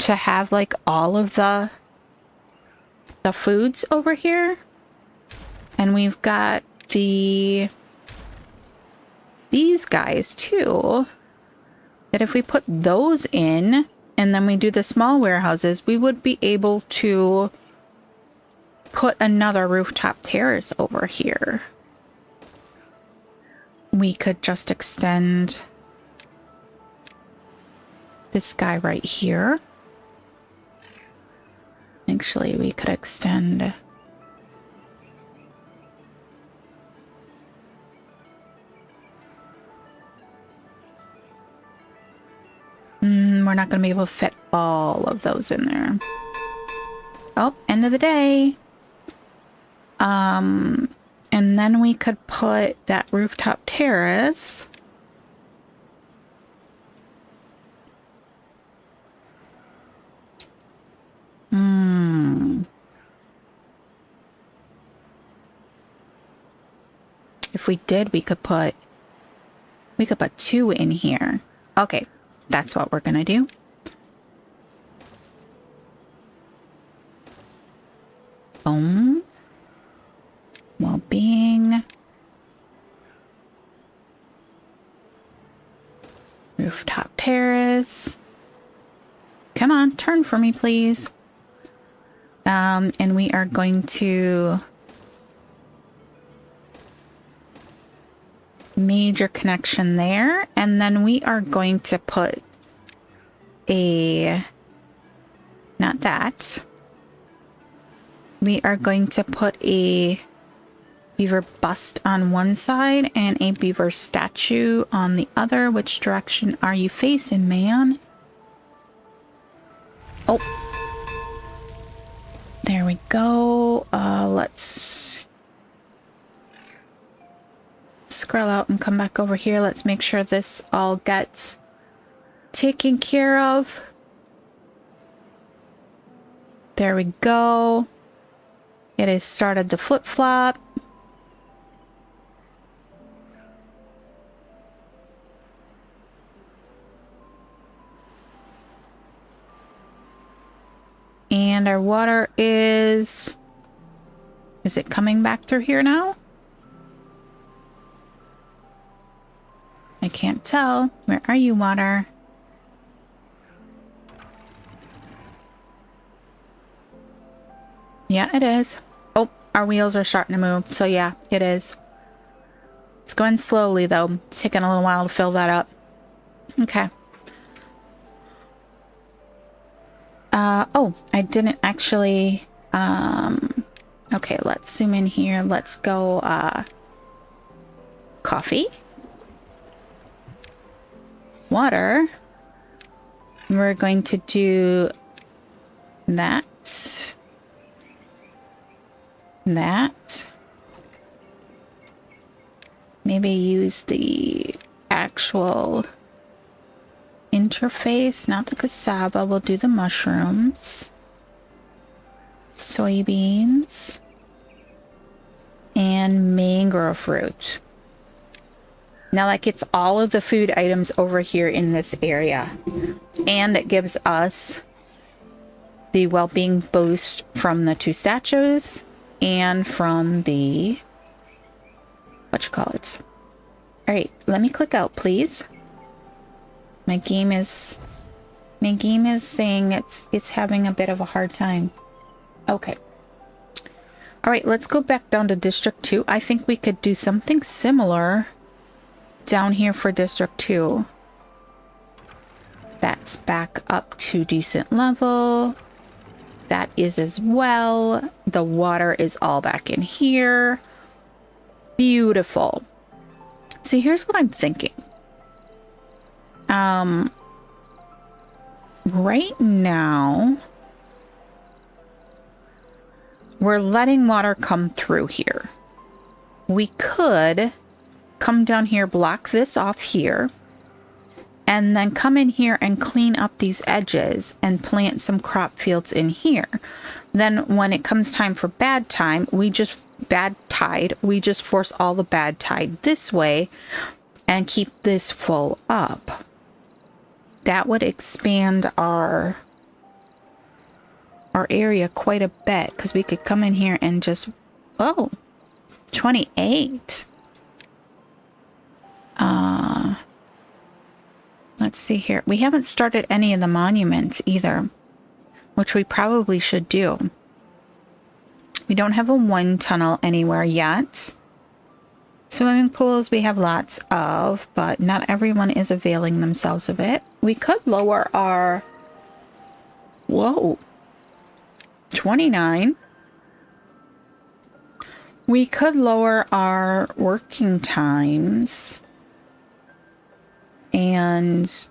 to have like all of the foods over here. And we've got these guys too, that if we put those in and then we do the small warehouses, we would be able to put another rooftop terrace over here. We could just extend this guy right here. Actually, we could extend we're not going to be able to fit all of those in there. Oh, end of the day. And then we could put that rooftop terrace. If we did, we We could put 2 in here. Okay, that's what we're gonna do. Boom. Well-being. Rooftop terrace. Come on, turn for me, please. And we are going to major connection there, and then we are going to put a, not that. We are going to put a beaver bust on one side and a beaver statue on the other. Which direction are you facing, man? Oh. There we go. Let's scroll out and come back over here. Let's make sure this all gets taken care of. There we go. It has started the flip-flop. And our water is it coming back through here now? I can't tell. Where are you, water? Yeah, it is. Oh, our wheels are starting to move. So yeah, it is. It's going slowly though. It's taking a little while to fill that up. Okay. Oh, I didn't actually, okay, let's zoom in here. Let's go, coffee. Water. We're going to do that. That. Maybe use the actual interface, not the cassava. We'll do the mushrooms, soybeans, and mango fruit. Now that gets all of the food items over here in this area, and it gives us the well-being boost from the 2 statues and from the whatchamacallit. All right, let me click out, please. My game is saying it's having a bit of a hard time. Okay. All right, let's go back down to District 2. I think we could do something similar down here for District 2. That's back up to decent level. That is as well. The water is all back in here. Beautiful. See, here's what I'm thinking. Right now, we're letting water come through here. We could come down here, block this off here, and then come in here and clean up these edges and plant some crop fields in here. Then when it comes time for bad tide, we just force all the bad tide this way and keep this full up. That would expand our area quite a bit, because we could come in here and just, oh, 28. Let's see here. We haven't started any of the monuments either, which we probably should do. We don't have a wind tunnel anywhere yet. Swimming pools we have lots of, but not everyone is availing themselves of it. We could lower our... Whoa. 29. We could lower our working times and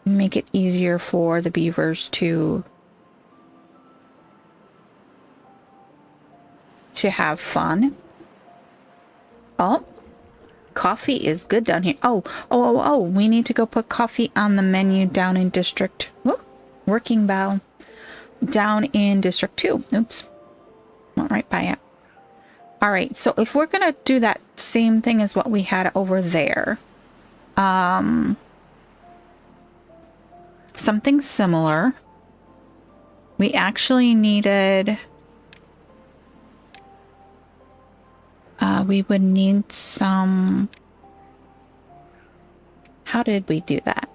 make it easier for the beavers to have fun. Oh, coffee is good down here. Oh, we need to go put coffee on the menu down in District... Whoop, working bow. Down in District 2. Oops. Went right by it. Alright, so if we're going to do that same thing as what we had over there, Something similar. We actually needed... we would need some... How did we do that?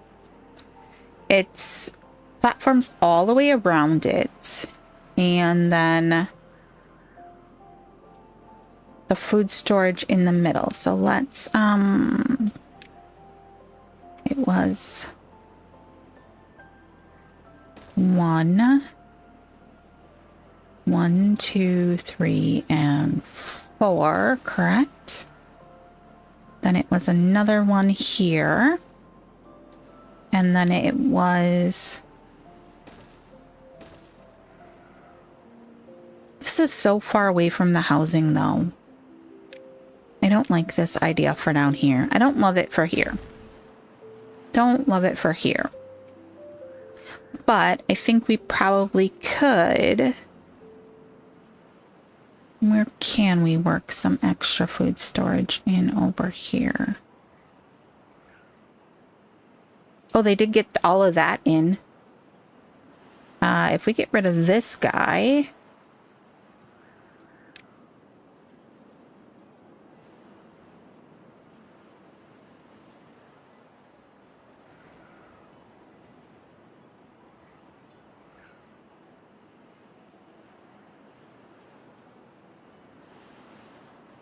It's platforms all the way around it. And then the food storage in the middle. So let's, it was 1, 2, 3, and 4, correct? Then it was another one here. And then it was... This is so far away from the housing, though. I don't like this idea for down here. I don't love it for here. Don't love it for here. But I think we probably could... Where can we work some extra food storage in over here? Oh, they did get all of that in. If we get rid of this guy...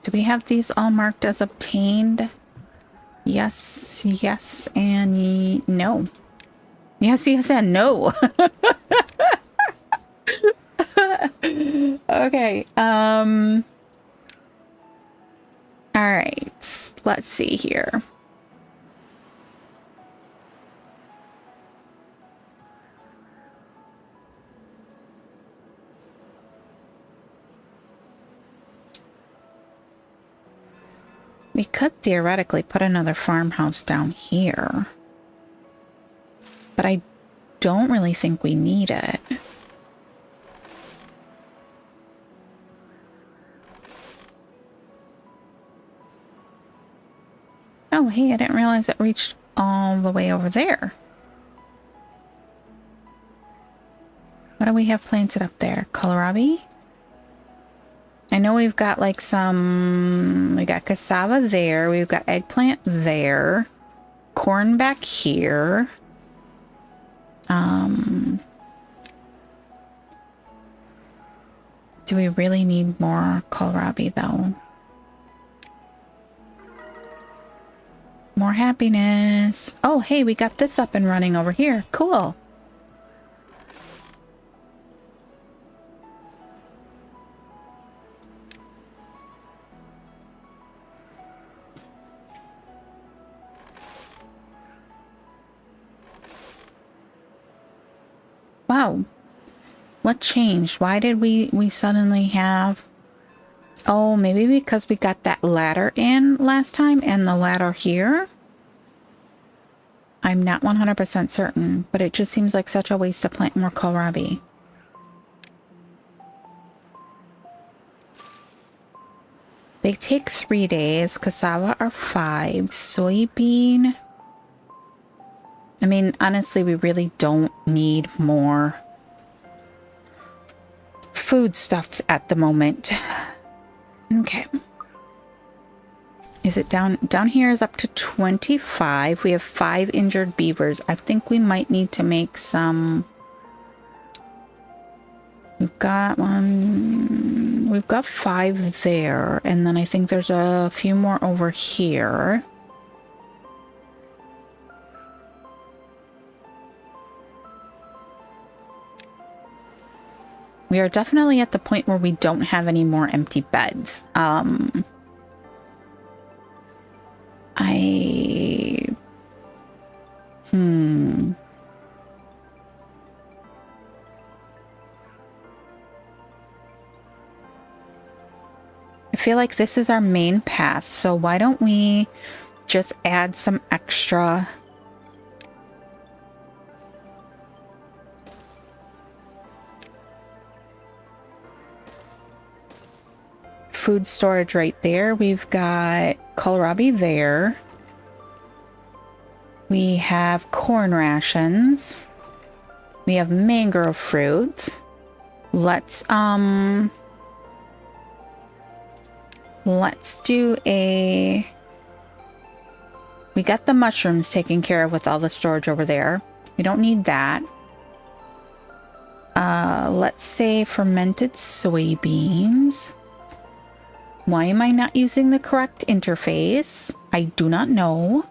Do we have these all marked as obtained? Yes, yes, and no. Yes, yes, and no. Okay, all right, let's see here. We could theoretically put another farmhouse down here, but I don't really think we need it. Oh, hey, I didn't realize it reached all the way over there. What do we have planted up there? Kohlrabi? I know we've got like some, we got cassava there, we've got eggplant there, corn back here. Do we really need more kohlrabi though? More happiness. Oh, hey, we got this up and running over here. Cool. Wow. What changed? Why did we suddenly have... Oh, maybe because we got that ladder in last time and the ladder here? I'm not 100% certain, but it just seems like such a waste to plant more kohlrabi. They take 3 days. Cassava are 5. Soybean... I mean, honestly, we really don't need more food stuff at the moment. Okay. Is it down here is up to 25. We have 5 injured beavers. I think we might need to make some... We've got 5 there, and then I think there's a few more over here. We are definitely at the point where we don't have any more empty beds. I feel like this is our main path, so why don't we just add some extra... food storage right there. We've got kohlrabi there. We have corn rations. We have mangrove fruit. Let's do a... We got the mushrooms taken care of with all the storage over there. We don't need that. Let's say fermented soybeans. Why am I not using the correct interface? I do not know.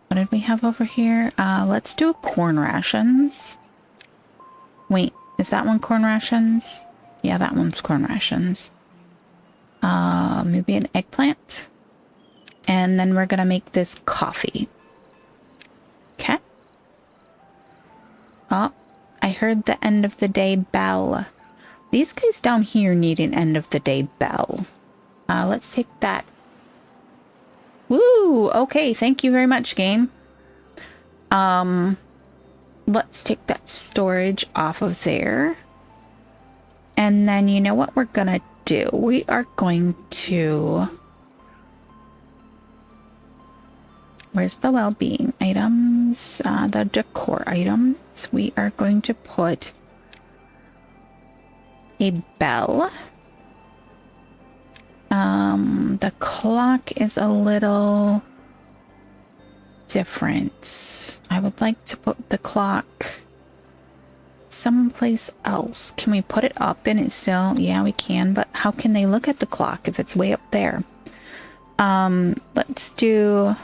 What did we have over here? Let's do corn rations. Wait, is that one corn rations? Yeah, that one's corn rations. Maybe an eggplant. And then we're gonna make this coffee. Okay. Oh, I heard the end of the day bell. These guys down here need an end of the day bell. Let's take that. Woo! Okay, thank you very much, game. Let's take that storage off of there. And then you know what we're gonna do? We are going to... Where's the well-being items? The decor items. We are going to put a bell. The clock is a little different. I would like to put the clock someplace else. Can we put it up in it still? Yeah, we can, but how can they look at the clock if it's way up there? Let's do...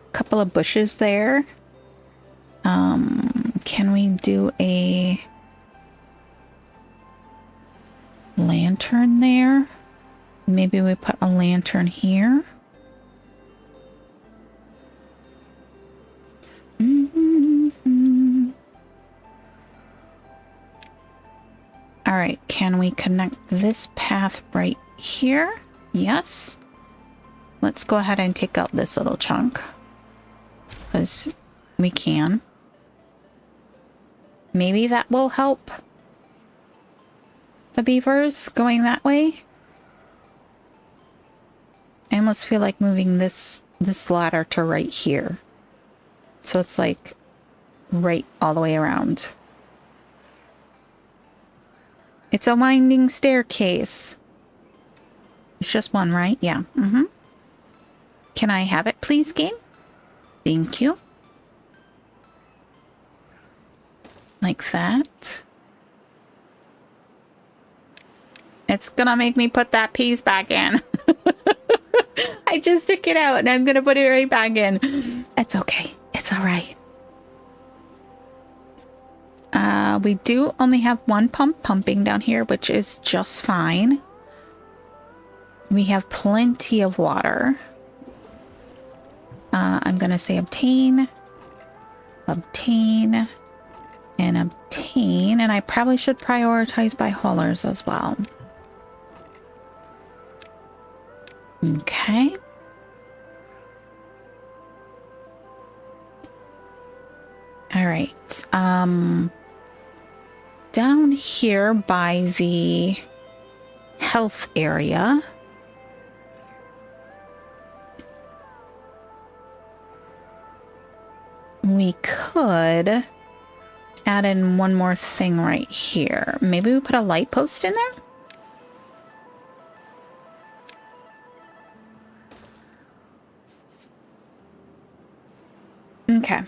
a couple of bushes there. Can we do a lantern there? Maybe we put a lantern here. All right, can we connect this path right here? Yes. Let's go ahead and take out this little chunk, because we can. Maybe that will help the beavers going that way. I almost feel like moving this ladder to right here. So it's like right all the way around. It's a winding staircase. It's just one, right? Yeah. Can I have it, please, game? Thank you. Like that. It's gonna make me put that piece back in. I just took it out and I'm gonna put it right back in. It's okay. It's all right. We do only have one pump pumping down here, which is just fine. We have plenty of water. I'm gonna say obtain, obtain, and obtain. And I probably should prioritize by haulers as well. Okay. All right. Down here by the health area, we could add in one more thing right here. Maybe we put a light post in there? Okay.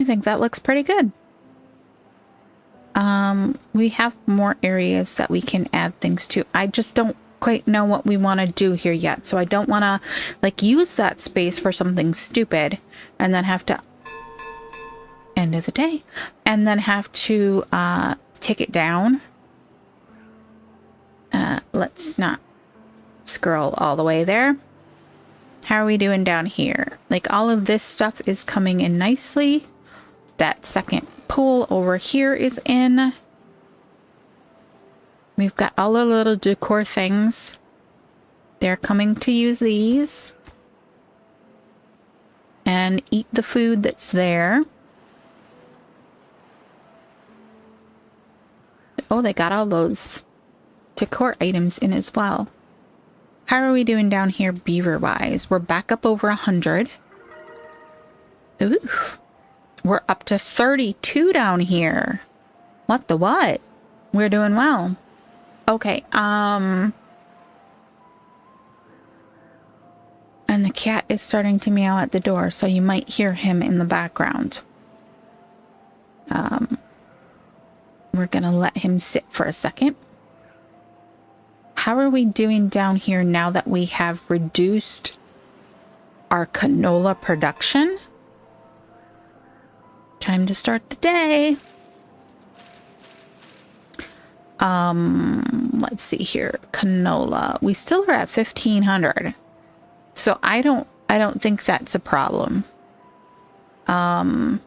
I think that looks pretty good. We have more areas that we can add things to. I just don't quite know what we want to do here yet. So I don't want to like use that space for something stupid and then have to end of the day and then have to take it down. Let's not scroll all the way there. How are we doing down here? Like all of this stuff is coming in nicely. That second pool over here is in. We've got all the little decor things. They're coming to use these. and eat the food that's there. Oh, they got all those decor items in as well. How are we doing down here beaver-wise? We're back up over 100. Oof. We're up to 32 down here. What the what? We're doing well. Okay, and the cat is starting to meow at the door, so you might hear him in the background. We're gonna let him sit for a second. How are we doing down here now that we have reduced our canola production? Time to start the day. Let's see here. Canola. We still are at 1,500. So I don't think that's a problem. I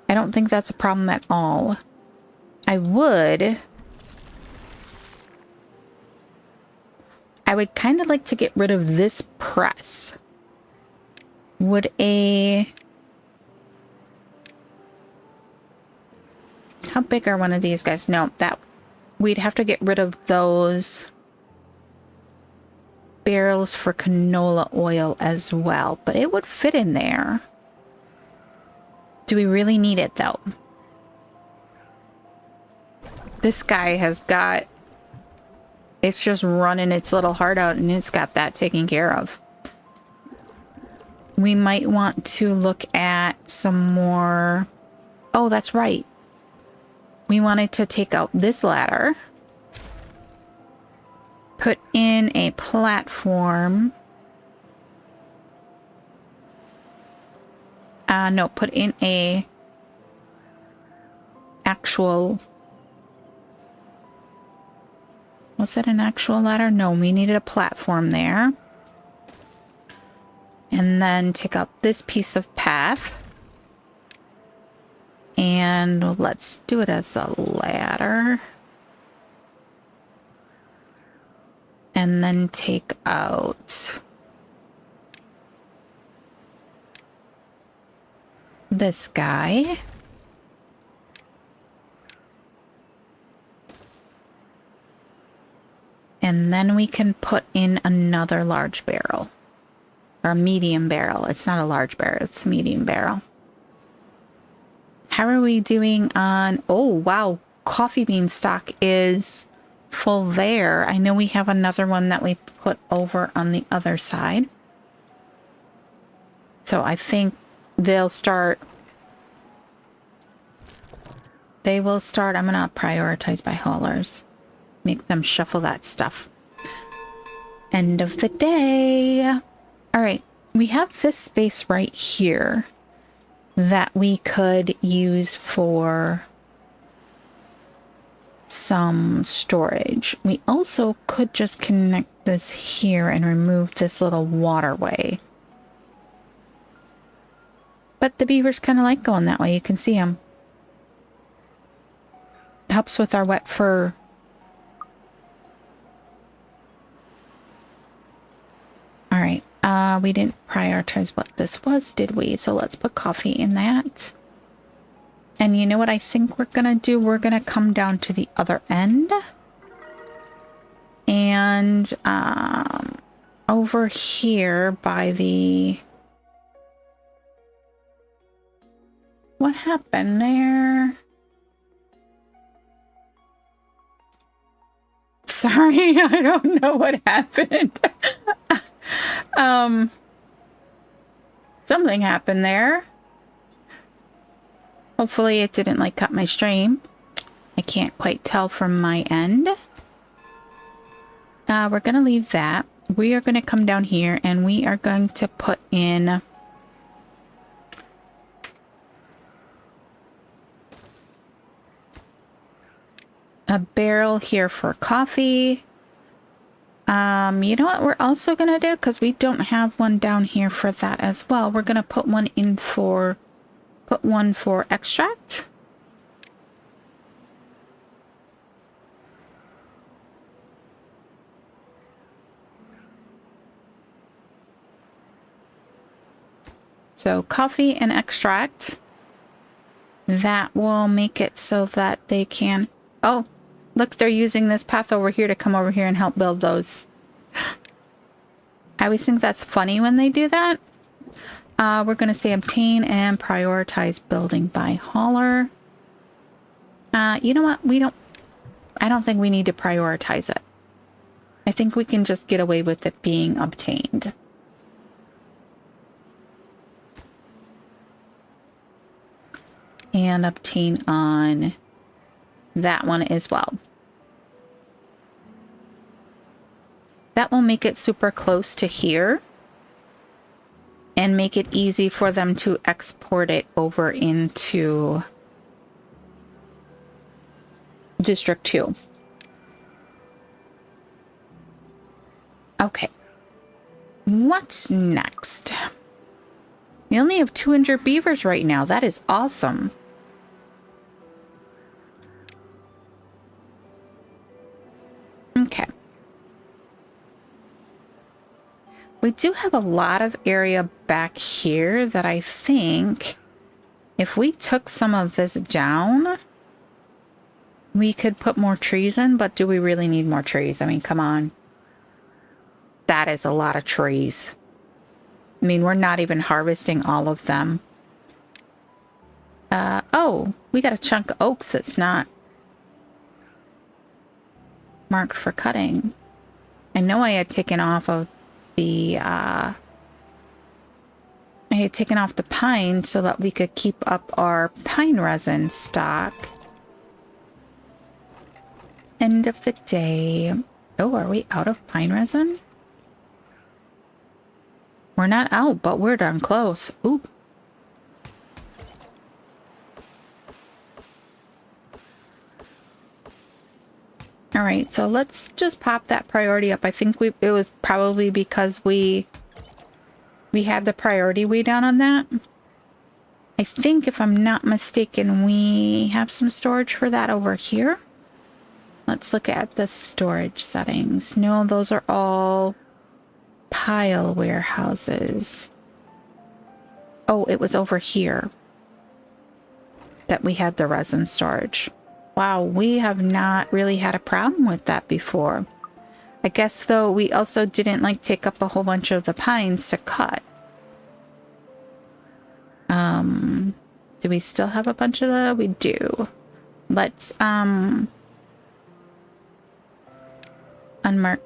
don't think that's a problem at all. I would kind of like to get rid of this press. Would a... How big are one of these guys? No, that... We'd have to get rid of those barrels for canola oil as well. But it would fit in there. Do we really need it, though? This guy has got... It's just running its little heart out, and it's got that taken care of. We might want to look at some more... Oh, that's right. We wanted to take out this ladder. Put in a platform. No, put in a actual... Was it an actual ladder? No, we needed a platform there. And then take out this piece of path. And let's do it as a ladder. And then take out this guy. And then we can put in another large barrel. Or a medium barrel. It's not a large barrel, it's a medium barrel. How are we doing on... Oh, wow. Coffee bean stock is full there. I know we have another one that we put over on the other side. So I think they'll start... They will start... I'm going to prioritize by haulers. Make them shuffle that stuff. End of the day. All right. We have this space right here that we could use for some storage. We also could just connect this here and remove this little waterway. But the beavers kind of like going that way. You can see them. Helps with our wet fur. All right. We didn't prioritize what this was, did we? So let's put coffee in that. And you know what I think we're going to do? We're going to come down to the other end. And over here by the... What happened there? Sorry, I don't know what happened. Something happened there. Hopefully it didn't like cut my stream. I can't quite tell from my end. We're gonna leave that. We are gonna come down here and we are going to put in a barrel here for coffee. You know what we're also gonna do, because we don't have one down here for that as well. We're gonna put one in for, put one for extract. So coffee and extract. That will make it so that they can... Oh, look, they're using this path over here to come over here and help build those. I always think that's funny when they do that. We're going to say obtain and prioritize building by hauler. You know what? I don't think we need to prioritize it. I think we can just get away with it being obtained. And obtain on that one as well. That will make it super close to here and make it easy for them to export it over into District 2. Okay. What's next? We only have 200 beavers right now. That is awesome. Okay. We do have a lot of area back here that I think if we took some of this down, we could put more trees in, but do we really need more trees? I mean, come on. That is a lot of trees. I mean, we're not even harvesting all of them. Oh, we got a chunk of oaks that's not marked for cutting. I know I had taken off of the, I had taken off the pine so that we could keep up our pine resin stock. End of the day. Oh, are we out of pine resin? We're not out, but we're darn close. Ooh. All right, so let's just pop that priority up. I think it was probably because we had the priority way down on that. I think if I'm not mistaken, we have some storage for that over here. Let's look at the storage settings. No, those are all pile warehouses. Oh, it was over here that we had the resin storage. Wow, we have not really had a problem with that before. I guess, though, we also didn't, like, take up a whole bunch of the pines to cut. Do we still have a bunch of that? We do. Let's, unmark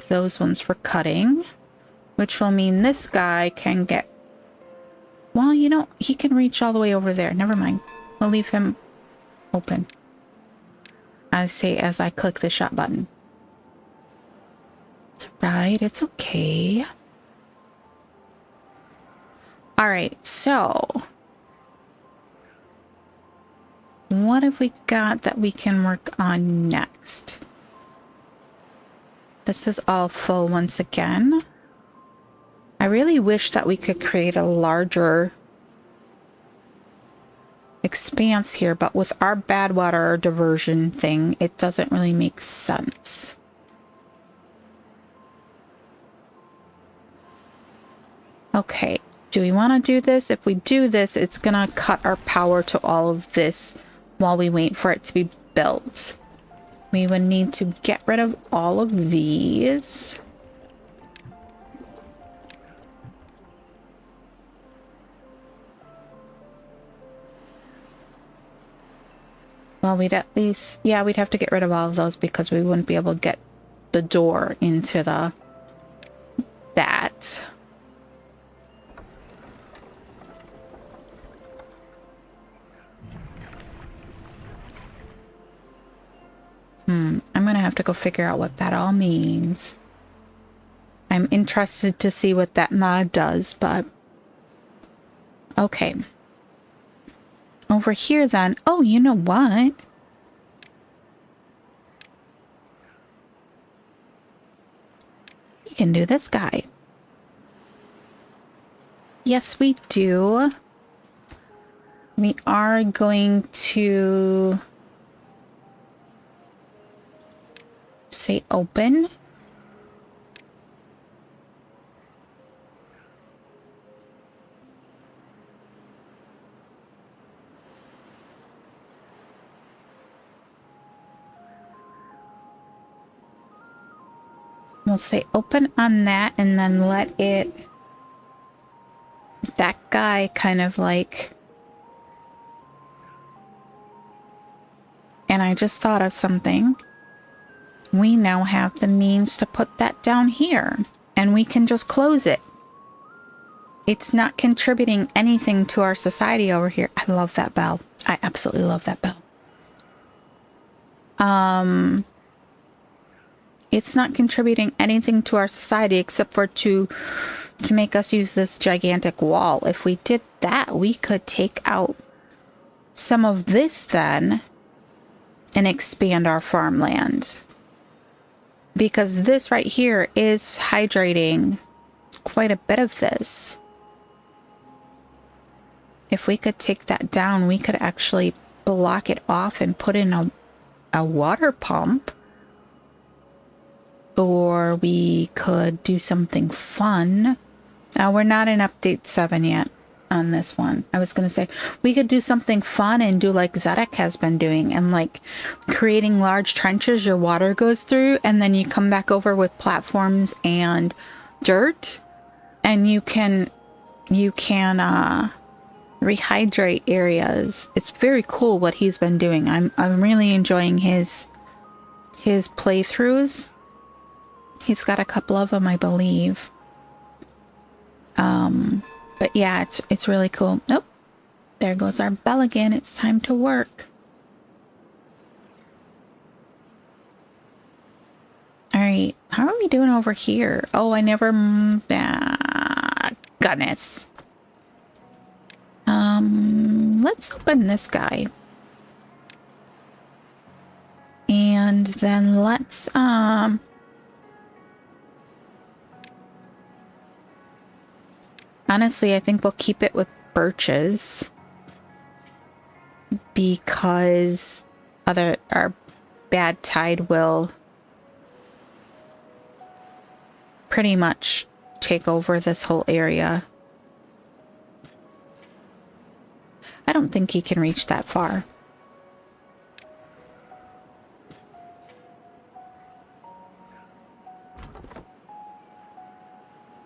those ones for cutting, which will mean this guy can get... Well, you know, he can reach all the way over there. Never mind. We'll leave him open. As I click the shot button. It's right, it's okay. Alright, so what have we got that we can work on next? This is all full once again. I really wish that we could create a larger expanse here, but with our bad water diversion thing, it doesn't really make sense. Okay, do we want to do this? If we do this, it's gonna cut our power to all of this while we wait for it to be built. We would need to get rid of all of these. Well, we'd at least... Yeah, we'd have to get rid of all of those because we wouldn't be able to get the door into the... that. I'm gonna have to go figure out what that all means. I'm interested to see what that mod does, but... Okay. Over here then. Oh, you know what? We can do this guy. Yes, we do. We are going to say open. we'll say open on that and then let it, that guy kind of like, and I just thought of something. We now have the means to put that down here and we can just close it. It's not contributing anything to our society over here. I love that bell. I absolutely love that bell. It's not contributing anything to our society except for to make us use this gigantic wall. If we did that, we could take out some of this then and expand our farmland. Because this right here is hydrating quite a bit of this. If we could take that down, we could actually block it off and put in a water pump. Or we could do something fun. We're not in update 7 yet on this one. I was going to say, we could do something fun and do like Zedek has been doing. And like creating large trenches your water goes through. And then you come back over with platforms and dirt. And you can rehydrate areas. It's very cool what he's been doing. I'm really enjoying his playthroughs. He's got a couple of them, I believe. But yeah, it's really cool. Nope. There goes our bell again. It's time to work. All right. How are we doing over here? Oh, I never... goodness. Let's open this guy. And then let's, honestly, I think we'll keep it with birches. Because our bad tide will pretty much take over this whole area. I don't think he can reach that far.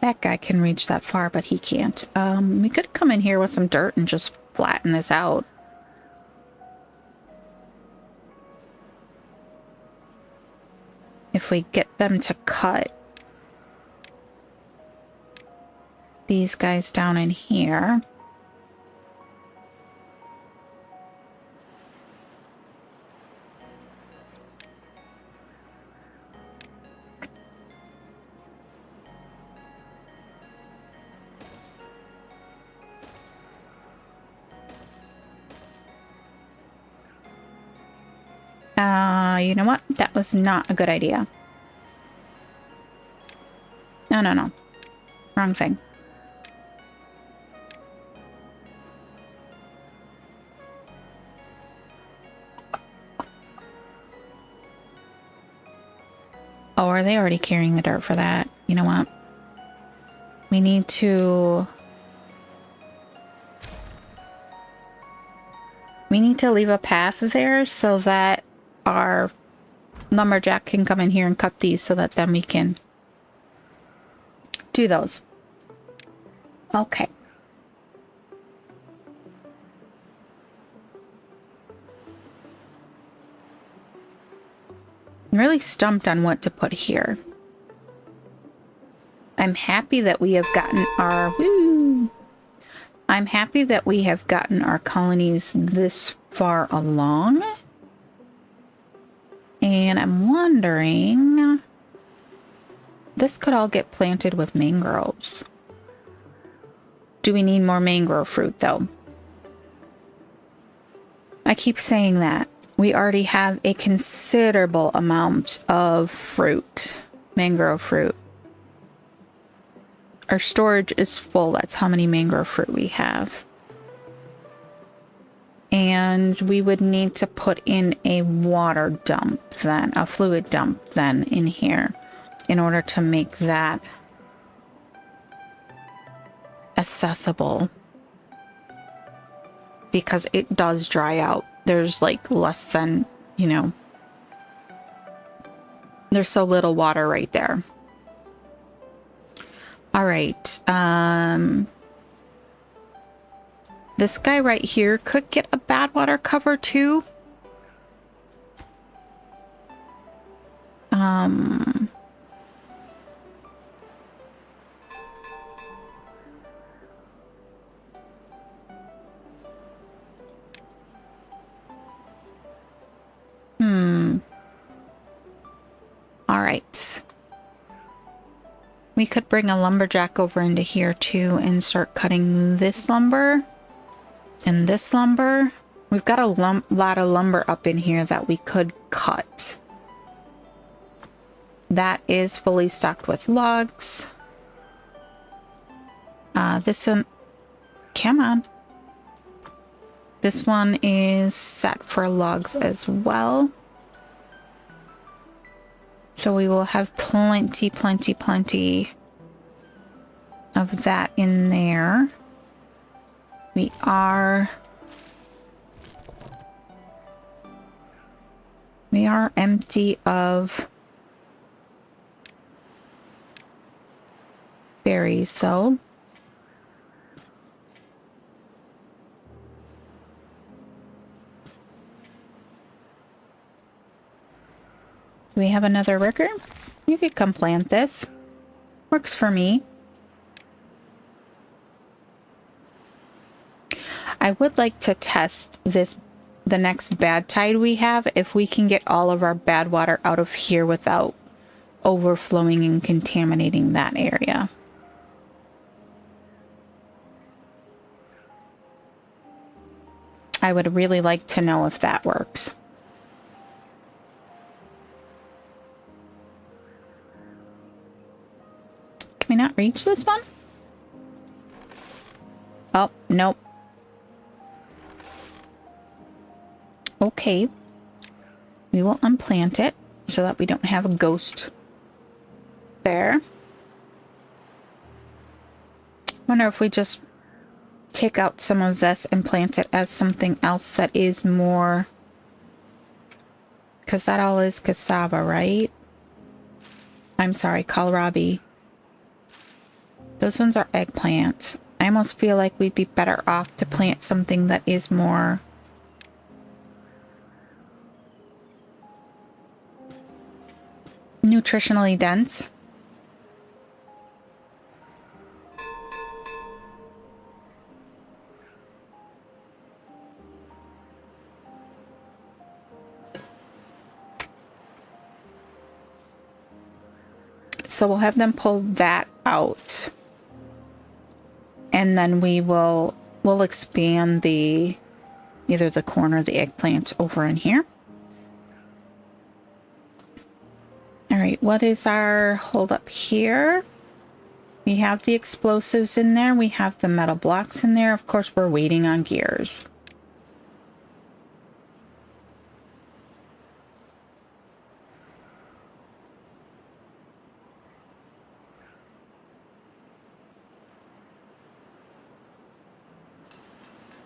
That guy can reach that far, but he can't. We could come in here with some dirt and just flatten this out. If we get them to cut these guys down in here. You know what? That was not a good idea. No. Wrong thing. Oh, are they already carrying the dirt for that? You know what? We need to leave a path there so that our lumberjack can come in here and cut these so that then we can do those. Okay. I'm really stumped on what to put here. I'm happy that we have gotten our... Woo! I'm happy that we have gotten our colonies this far along. And I'm wondering... This could all get planted with mangroves. Do we need more mangrove fruit, though? I keep saying that. We already have a considerable amount of fruit. Mangrove fruit. Our storage is full. That's how many mangrove fruit we have. And we would need to put in a water dump then, a fluid dump then in here in order to make that accessible. Because it does dry out. There's like less than, you know, there's so little water right there. All right. This guy right here could get a bad water cover too. All right. We could bring a lumberjack over into here too and start cutting this lumber and this lumber. We've got a lot of lumber up in here that we could cut. That is fully stocked with logs. This one, come on. This one is set for logs as well. So we will have plenty of that in there. We are empty of berries though. Do we have another worker? You could come plant this. Works for me. I would like to test this, the next bad tide we have, if we can get all of our bad water out of here without overflowing and contaminating that area. I would really like to know if that works. Can we not reach this one? Oh, nope. Okay. We will unplant it so that we don't have a ghost there. Wonder if we just take out some of this and plant it as something else that is more... Because that all is cassava, right? I'm sorry, kohlrabi. Those ones are eggplant. I almost feel like we'd be better off to plant something that is more... nutritionally dense. So we'll have them pull that out. And then we'll expand the either the corn or the eggplant over in here. All right, what is our hold up here? We have the explosives in there. We have the metal blocks in there. Of course, we're waiting on gears.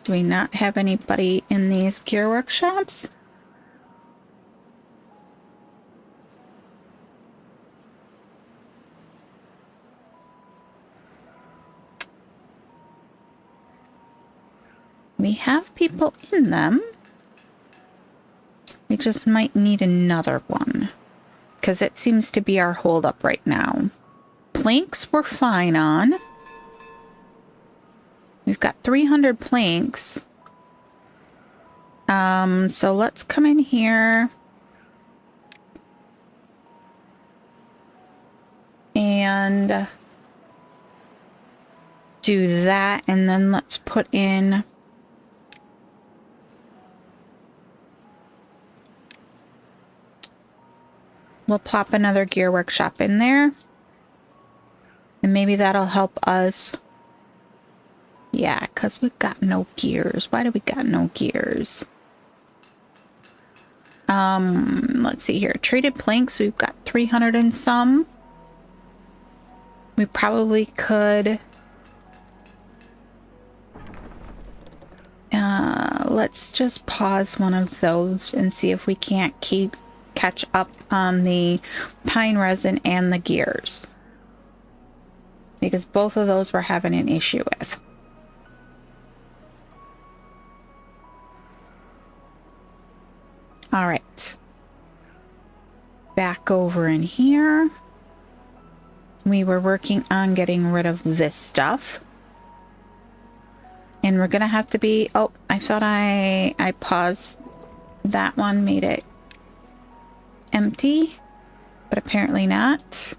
Do we not have anybody in these gear workshops? We have people in them. We just might need another one, because it seems to be our holdup right now. Planks we're fine on. We've got 300 planks. So let's come in here and do that, and then let's put in we'll plop another gear workshop in there, and maybe that'll help us. Yeah, because we've got no gears. Why do we got no gears? Let's see here. Traded planks, we've got 300 and some. We probably could... let's just pause one of those and see if we can't catch up on the pine resin and the gears. because both of those we're having an issue with. All right. Back over in here. We were working on getting rid of this stuff. And we're gonna have to be... Oh, I thought I paused that one, made it empty, but apparently not.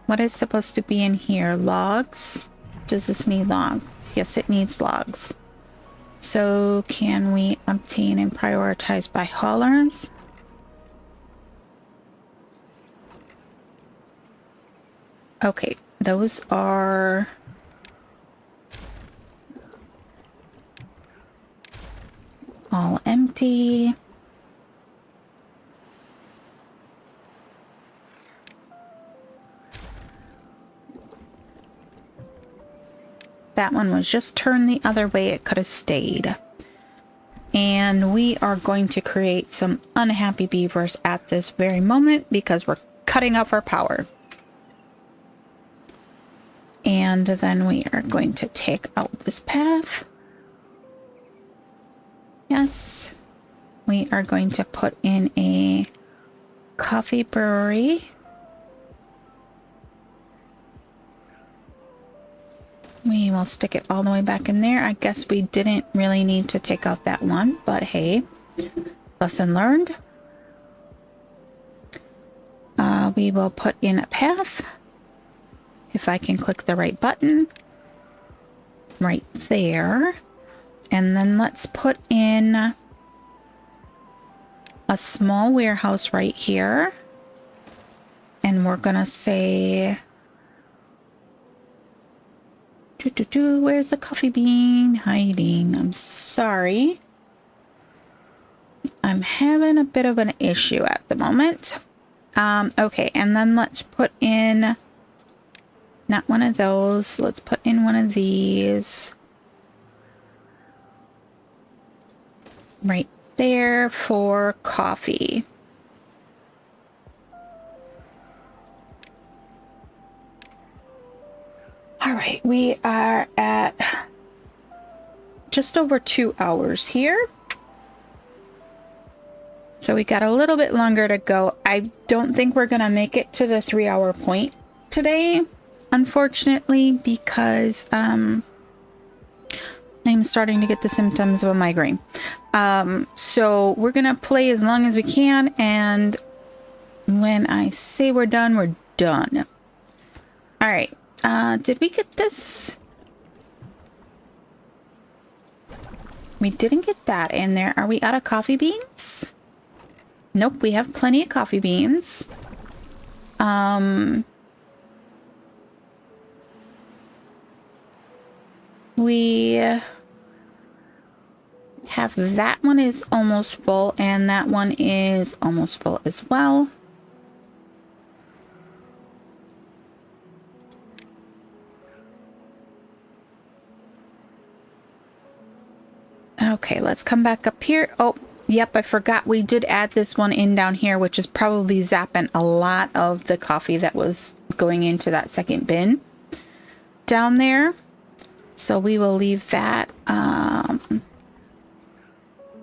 What is supposed to be in here? Logs? Does this need logs? Yes, it needs logs. So can we obtain and prioritize by haulers? Okay, those are... all empty. That one was just turned the other way. It could have stayed. And we are going to create some unhappy beavers at this very moment because we're cutting off our power. And then we are going to take out this path. Yes. We are going to put in a coffee brewery. We will stick it all the way back in there. I guess we didn't really need to take out that one, but hey, lesson learned. We will put in a path. If I can click the right button. Right there. And then let's put in a small warehouse right here. And we're gonna say... Where's the coffee bean hiding? I'm sorry. I'm having a bit of an issue at the moment. Okay, and then let's put in not one of those. Let's put in one of these. Right there for coffee. All right, we are at just over 2 hours here. So we got a little bit longer to go. I don't think we're gonna make it to the 3-hour point today, unfortunately, because I'm starting to get the symptoms of a migraine. So we're gonna play as long as we can, and when I say we're done, we're done. All right. Did we get this? We didn't get that in there. Are we out of coffee beans? Nope, we have plenty of coffee beans. We have that one is almost full, and that one is almost full as well. Okay, let's come back up here. Oh, yep, I forgot we did add this one in down here, which is probably zapping a lot of the coffee that was going into that second bin down there. So we will leave that.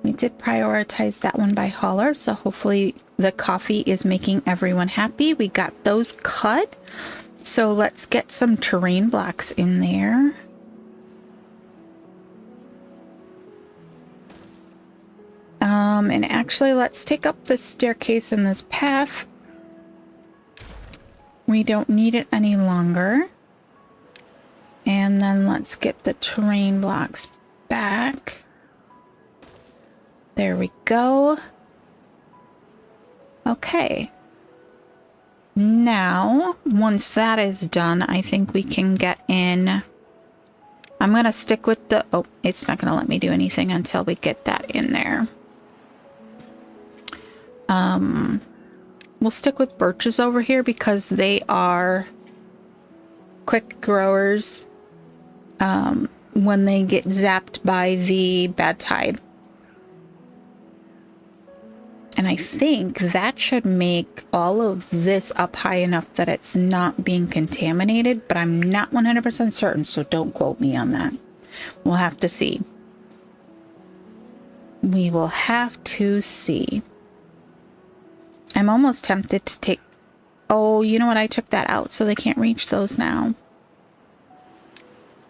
We did prioritize that one by hauler, so hopefully the coffee is making everyone happy. We got those cut. So let's get some terrain blocks in there. And actually, let's take up this staircase and this path. We don't need it any longer. And then let's get the terrain blocks back. There we go. Okay. Now, once that is done, I think we can get in. I'm going to stick with the... Oh, it's not going to let me do anything until we get that in there. We'll stick with birches over here because they are quick growers when they get zapped by the bad tide. And I think that should make all of this up high enough that it's not being contaminated, but I'm not 100% certain, so don't quote me on that. We'll have to see. We will have to see. I'm almost tempted to take... Oh, you know what? I took that out, so they can't reach those now.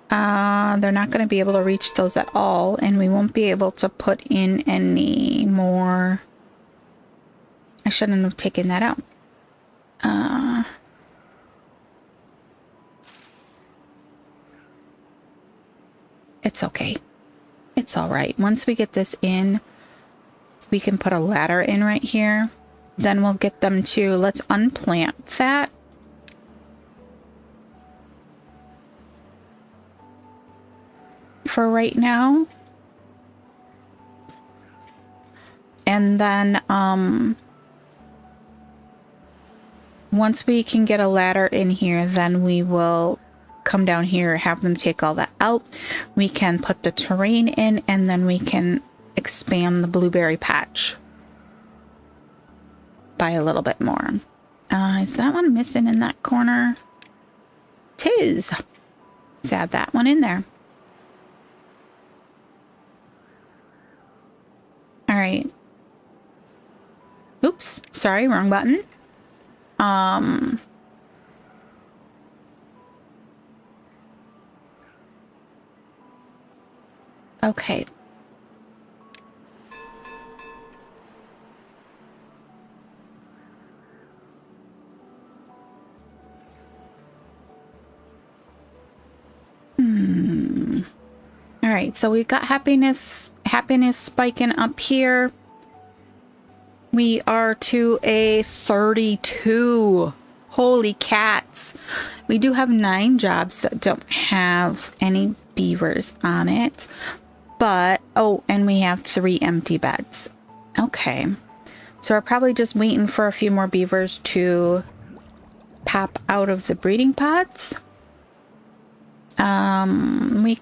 They're not going to be able to reach those at all, and we won't be able to put in any more... I shouldn't have taken that out. It's okay. It's all right. Once we get this in, we can put a ladder in right here. Then we'll get them to... Let's unplant that. For right now. And then, once we can get a ladder in here, then we will come down here, have them take all that out. We can put the terrain in, and then we can expand the blueberry patch by a little bit more. Is that one missing in that corner? 'Tis. Let's add that one in there. All right. Oops, sorry, wrong button. Okay. All right, so we've got happiness spiking up here. We are to a 32. Holy cats. We do have 9 jobs that don't have any beavers on it. But, oh, and we have 3 empty beds. Okay. So we're probably just waiting for a few more beavers to pop out of the breeding pods. We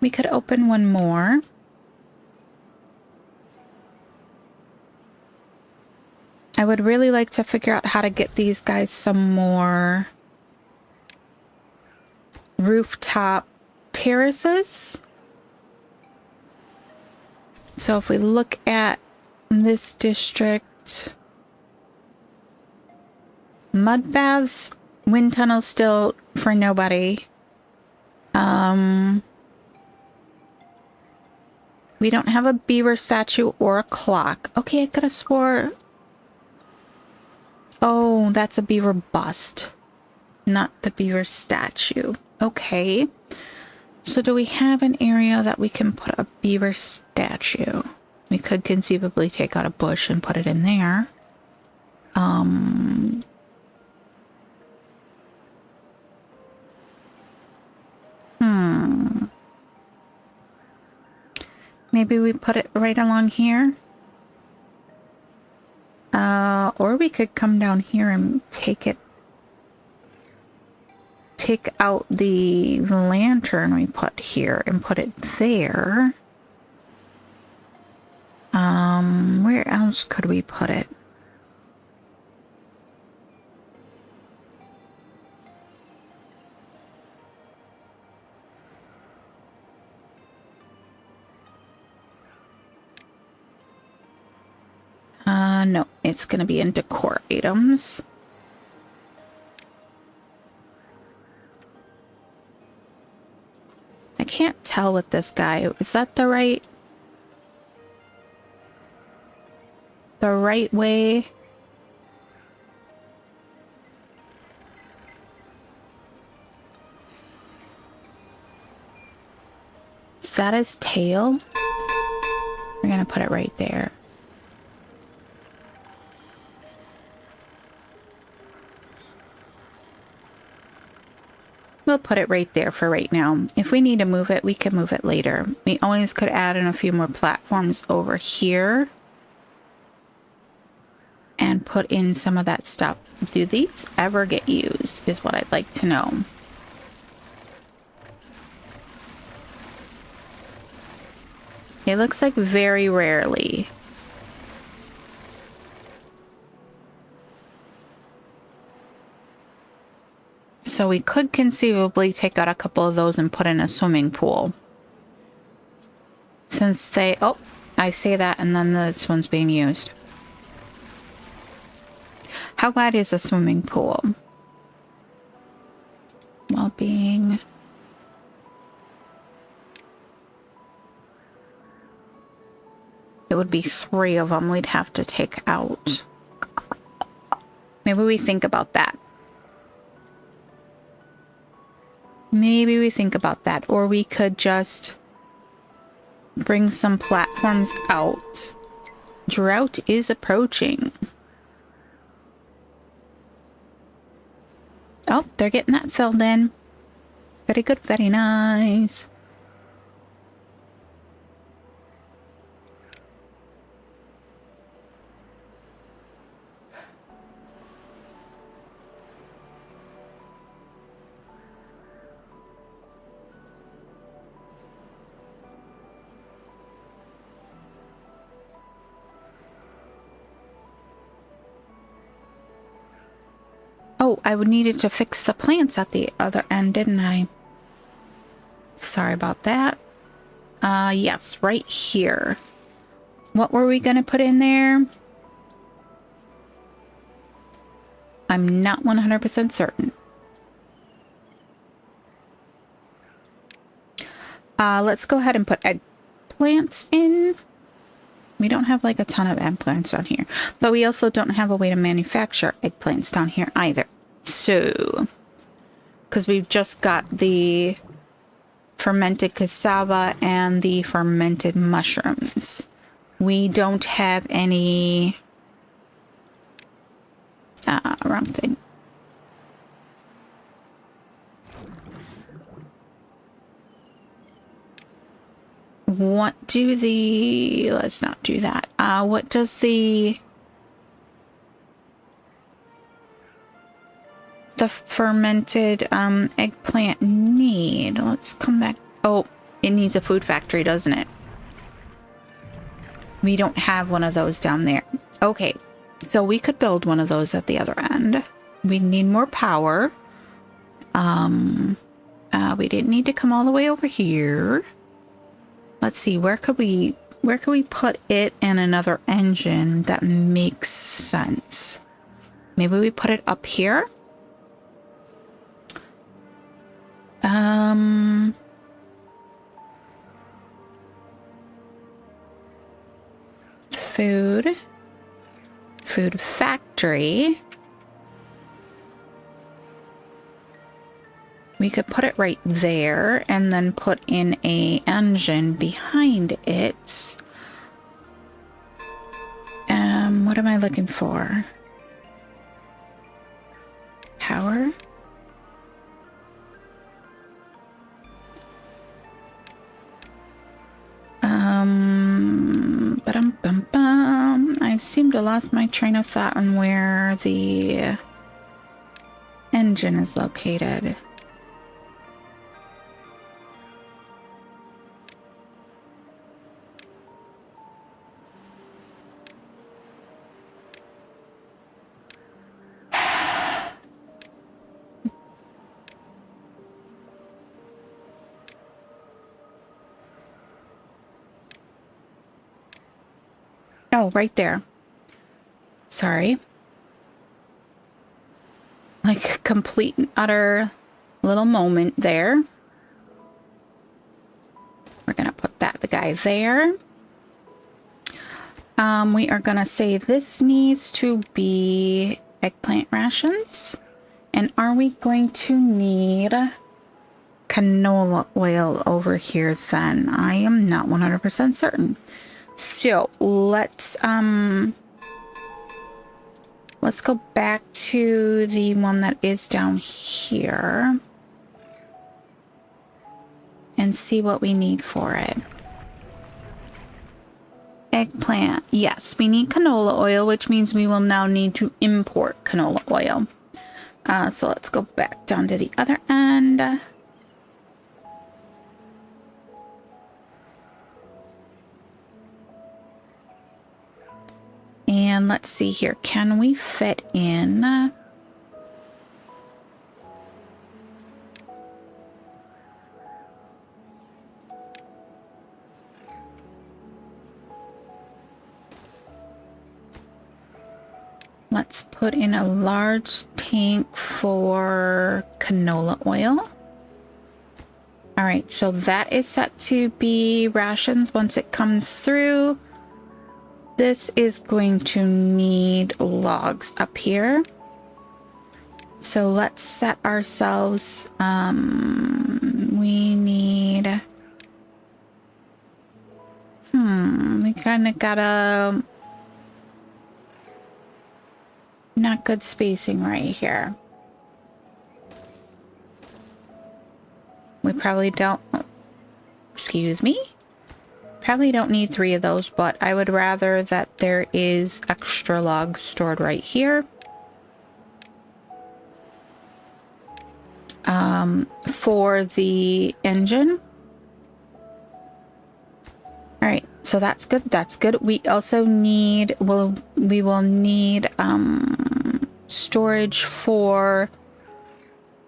could open one more. I would really like to figure out how to get these guys some more rooftop terraces. So if we look at this district, mud baths, wind tunnels still for nobody. We don't have a beaver statue or a clock. Okay, I could have swore... Oh, that's a beaver bust, not the beaver statue. Okay. So do we have an area that we can put a beaver statue? We could conceivably take out a bush and put it in there. Maybe we put it right along here. Or we could come down here and take out the lantern we put here and put it there. Where else could we put it? No, it's going to be in decor items. I can't tell with this guy. Is that the right way? Is that his tail? We're going to put it right there. We'll put it right there for right now. If we need to move it, we can move it later. We always could add in a few more platforms over here. And put in some of that stuff. Do these ever get used, is what I'd like to know. It looks like very rarely. So we could conceivably take out a couple of those and put in a swimming pool. Since they... Oh, I say that and then this one's being used. How wide is a swimming pool? Well-being... It would be 3 of them we'd have to take out. Maybe we think about that. Maybe we think about that. Or we could just bring some platforms out. Drought is approaching. Oh, they're getting that filled in. Very good, very nice. Oh, I needed to fix the plants at the other end, didn't I? Sorry about that. Yes, right here. What were we going to put in there? I'm not 100% certain. Let's go ahead and put eggplants in. We don't have like a ton of eggplants down here, but we also don't have a way to manufacture eggplants down here either. So, because we've just got the fermented cassava and the fermented mushrooms. We don't have any... wrong thing. What do the... Let's not do that. What does the fermented eggplant need? Let's come back. Oh, it needs a food factory, doesn't it? We don't have one of those down there. Okay, so we could build one of those at the other end. We need more power. We didn't need to come all the way over here. Let's see, where could we put it and another engine that makes sense? Maybe we put it up here? Food factory. We could put it right there and then put in a engine behind it. What am I looking for? Power? I seem to lost my train of thought on where the engine is located. Oh, right there. Sorry. Like a complete and utter little moment there. We're gonna put the guy there. We are gonna say this needs to be eggplant rations. And are we going to need canola oil over here then? I am not 100% certain. So let's go back to the one that is down here and see what we need for it. Eggplant. Yes, we need canola oil, which means we will now need to import canola oil. So let's go back down to the other end. And let's see here. Can we fit in? Let's put in a large tank for canola oil. All right, so that is set to be rations once it comes through. This is going to need logs up here. So let's set ourselves, we need, we kind of gotta, not good spacing right here. We probably don't, excuse me, probably don't need 3 of those, but I would rather that there is extra logs stored right here. For the engine. All right, so that's good. That's good. We also need, we will need storage for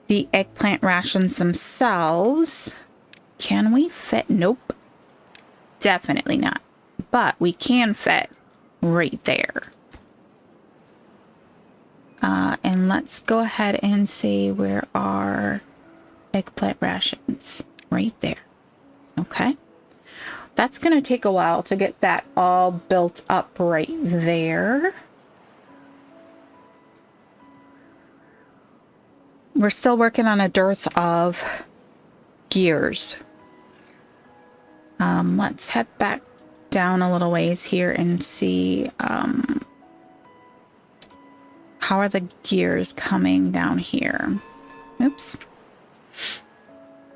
the eggplant rations themselves. Can we fit? Nope. Definitely not. But we can fit right there. And let's go ahead and say where are eggplant rations? Right there. Okay. That's going to take a while to get that all built up right there. We're still working on a dearth of gears. Let's head back down a little ways here and see how are the gears coming down here. Oops.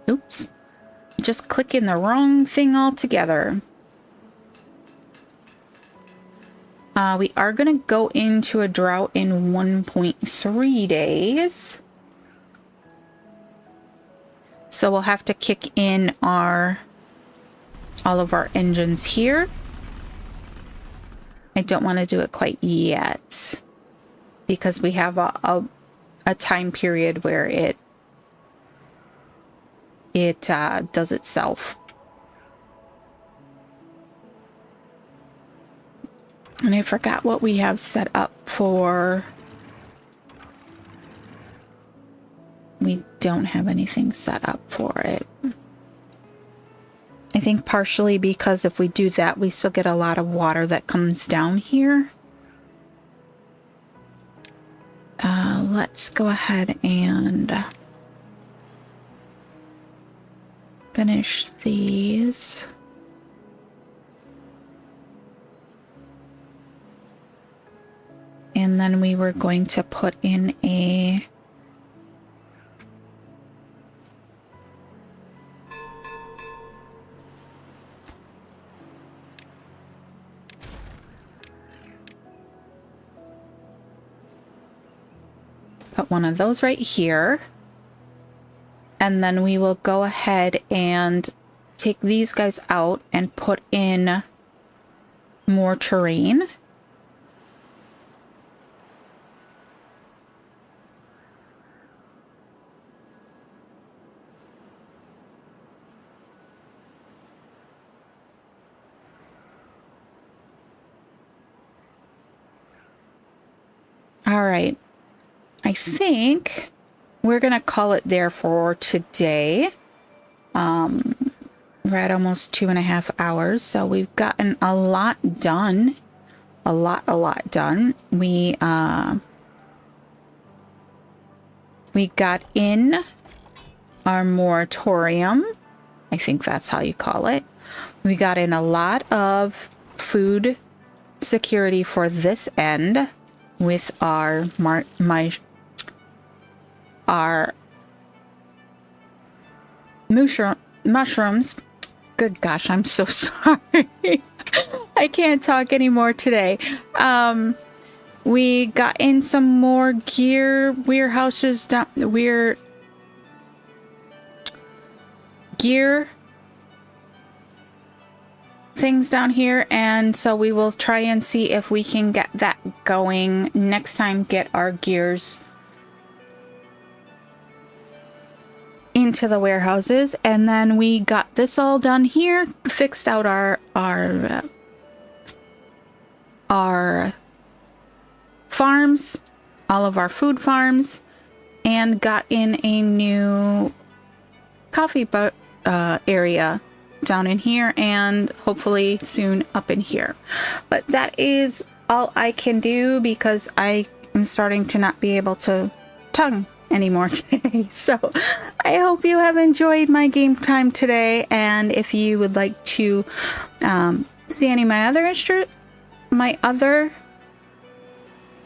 Oops. Just clicking the wrong thing altogether. We are going to go into a drought in 1.3 days. So we'll have to kick in all of our engines here. I don't want to do it quite yet because we have a time period where it does itself. And I forgot what we have set up for. We don't have anything set up for it. I think partially because if we do that, we still get a lot of water that comes down here. Let's go ahead and finish these. And then we were going to put in a put one of those right here. And then we will go ahead and take these guys out and put in more terrain. All right. I think we're going to call it there for today. We're at almost 2.5 hours, so we've gotten a lot done. A lot done. We got in our moratorium. I think that's how you call it. We got in a lot of food security for this end with our mushrooms. Good gosh, I'm so sorry. I can't talk anymore today. We got in some more warehouses down, gear things down here, and so we will try and see if we can get that going next time, get our gears into the warehouses. And then we got this all done here, fixed out our farms, all of our food farms, and got in a new coffee area down in here, and hopefully soon up in here. But that is all I can do because I am starting to not be able to tongue anymore today. So I hope you have enjoyed my game time today, and if you would like to see any of my other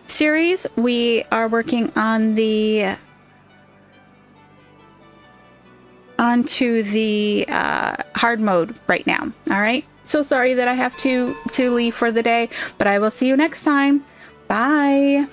series, we are working on the onto the hard mode right now. All right, so sorry that I have to leave for the day, but I will see you next time. Bye.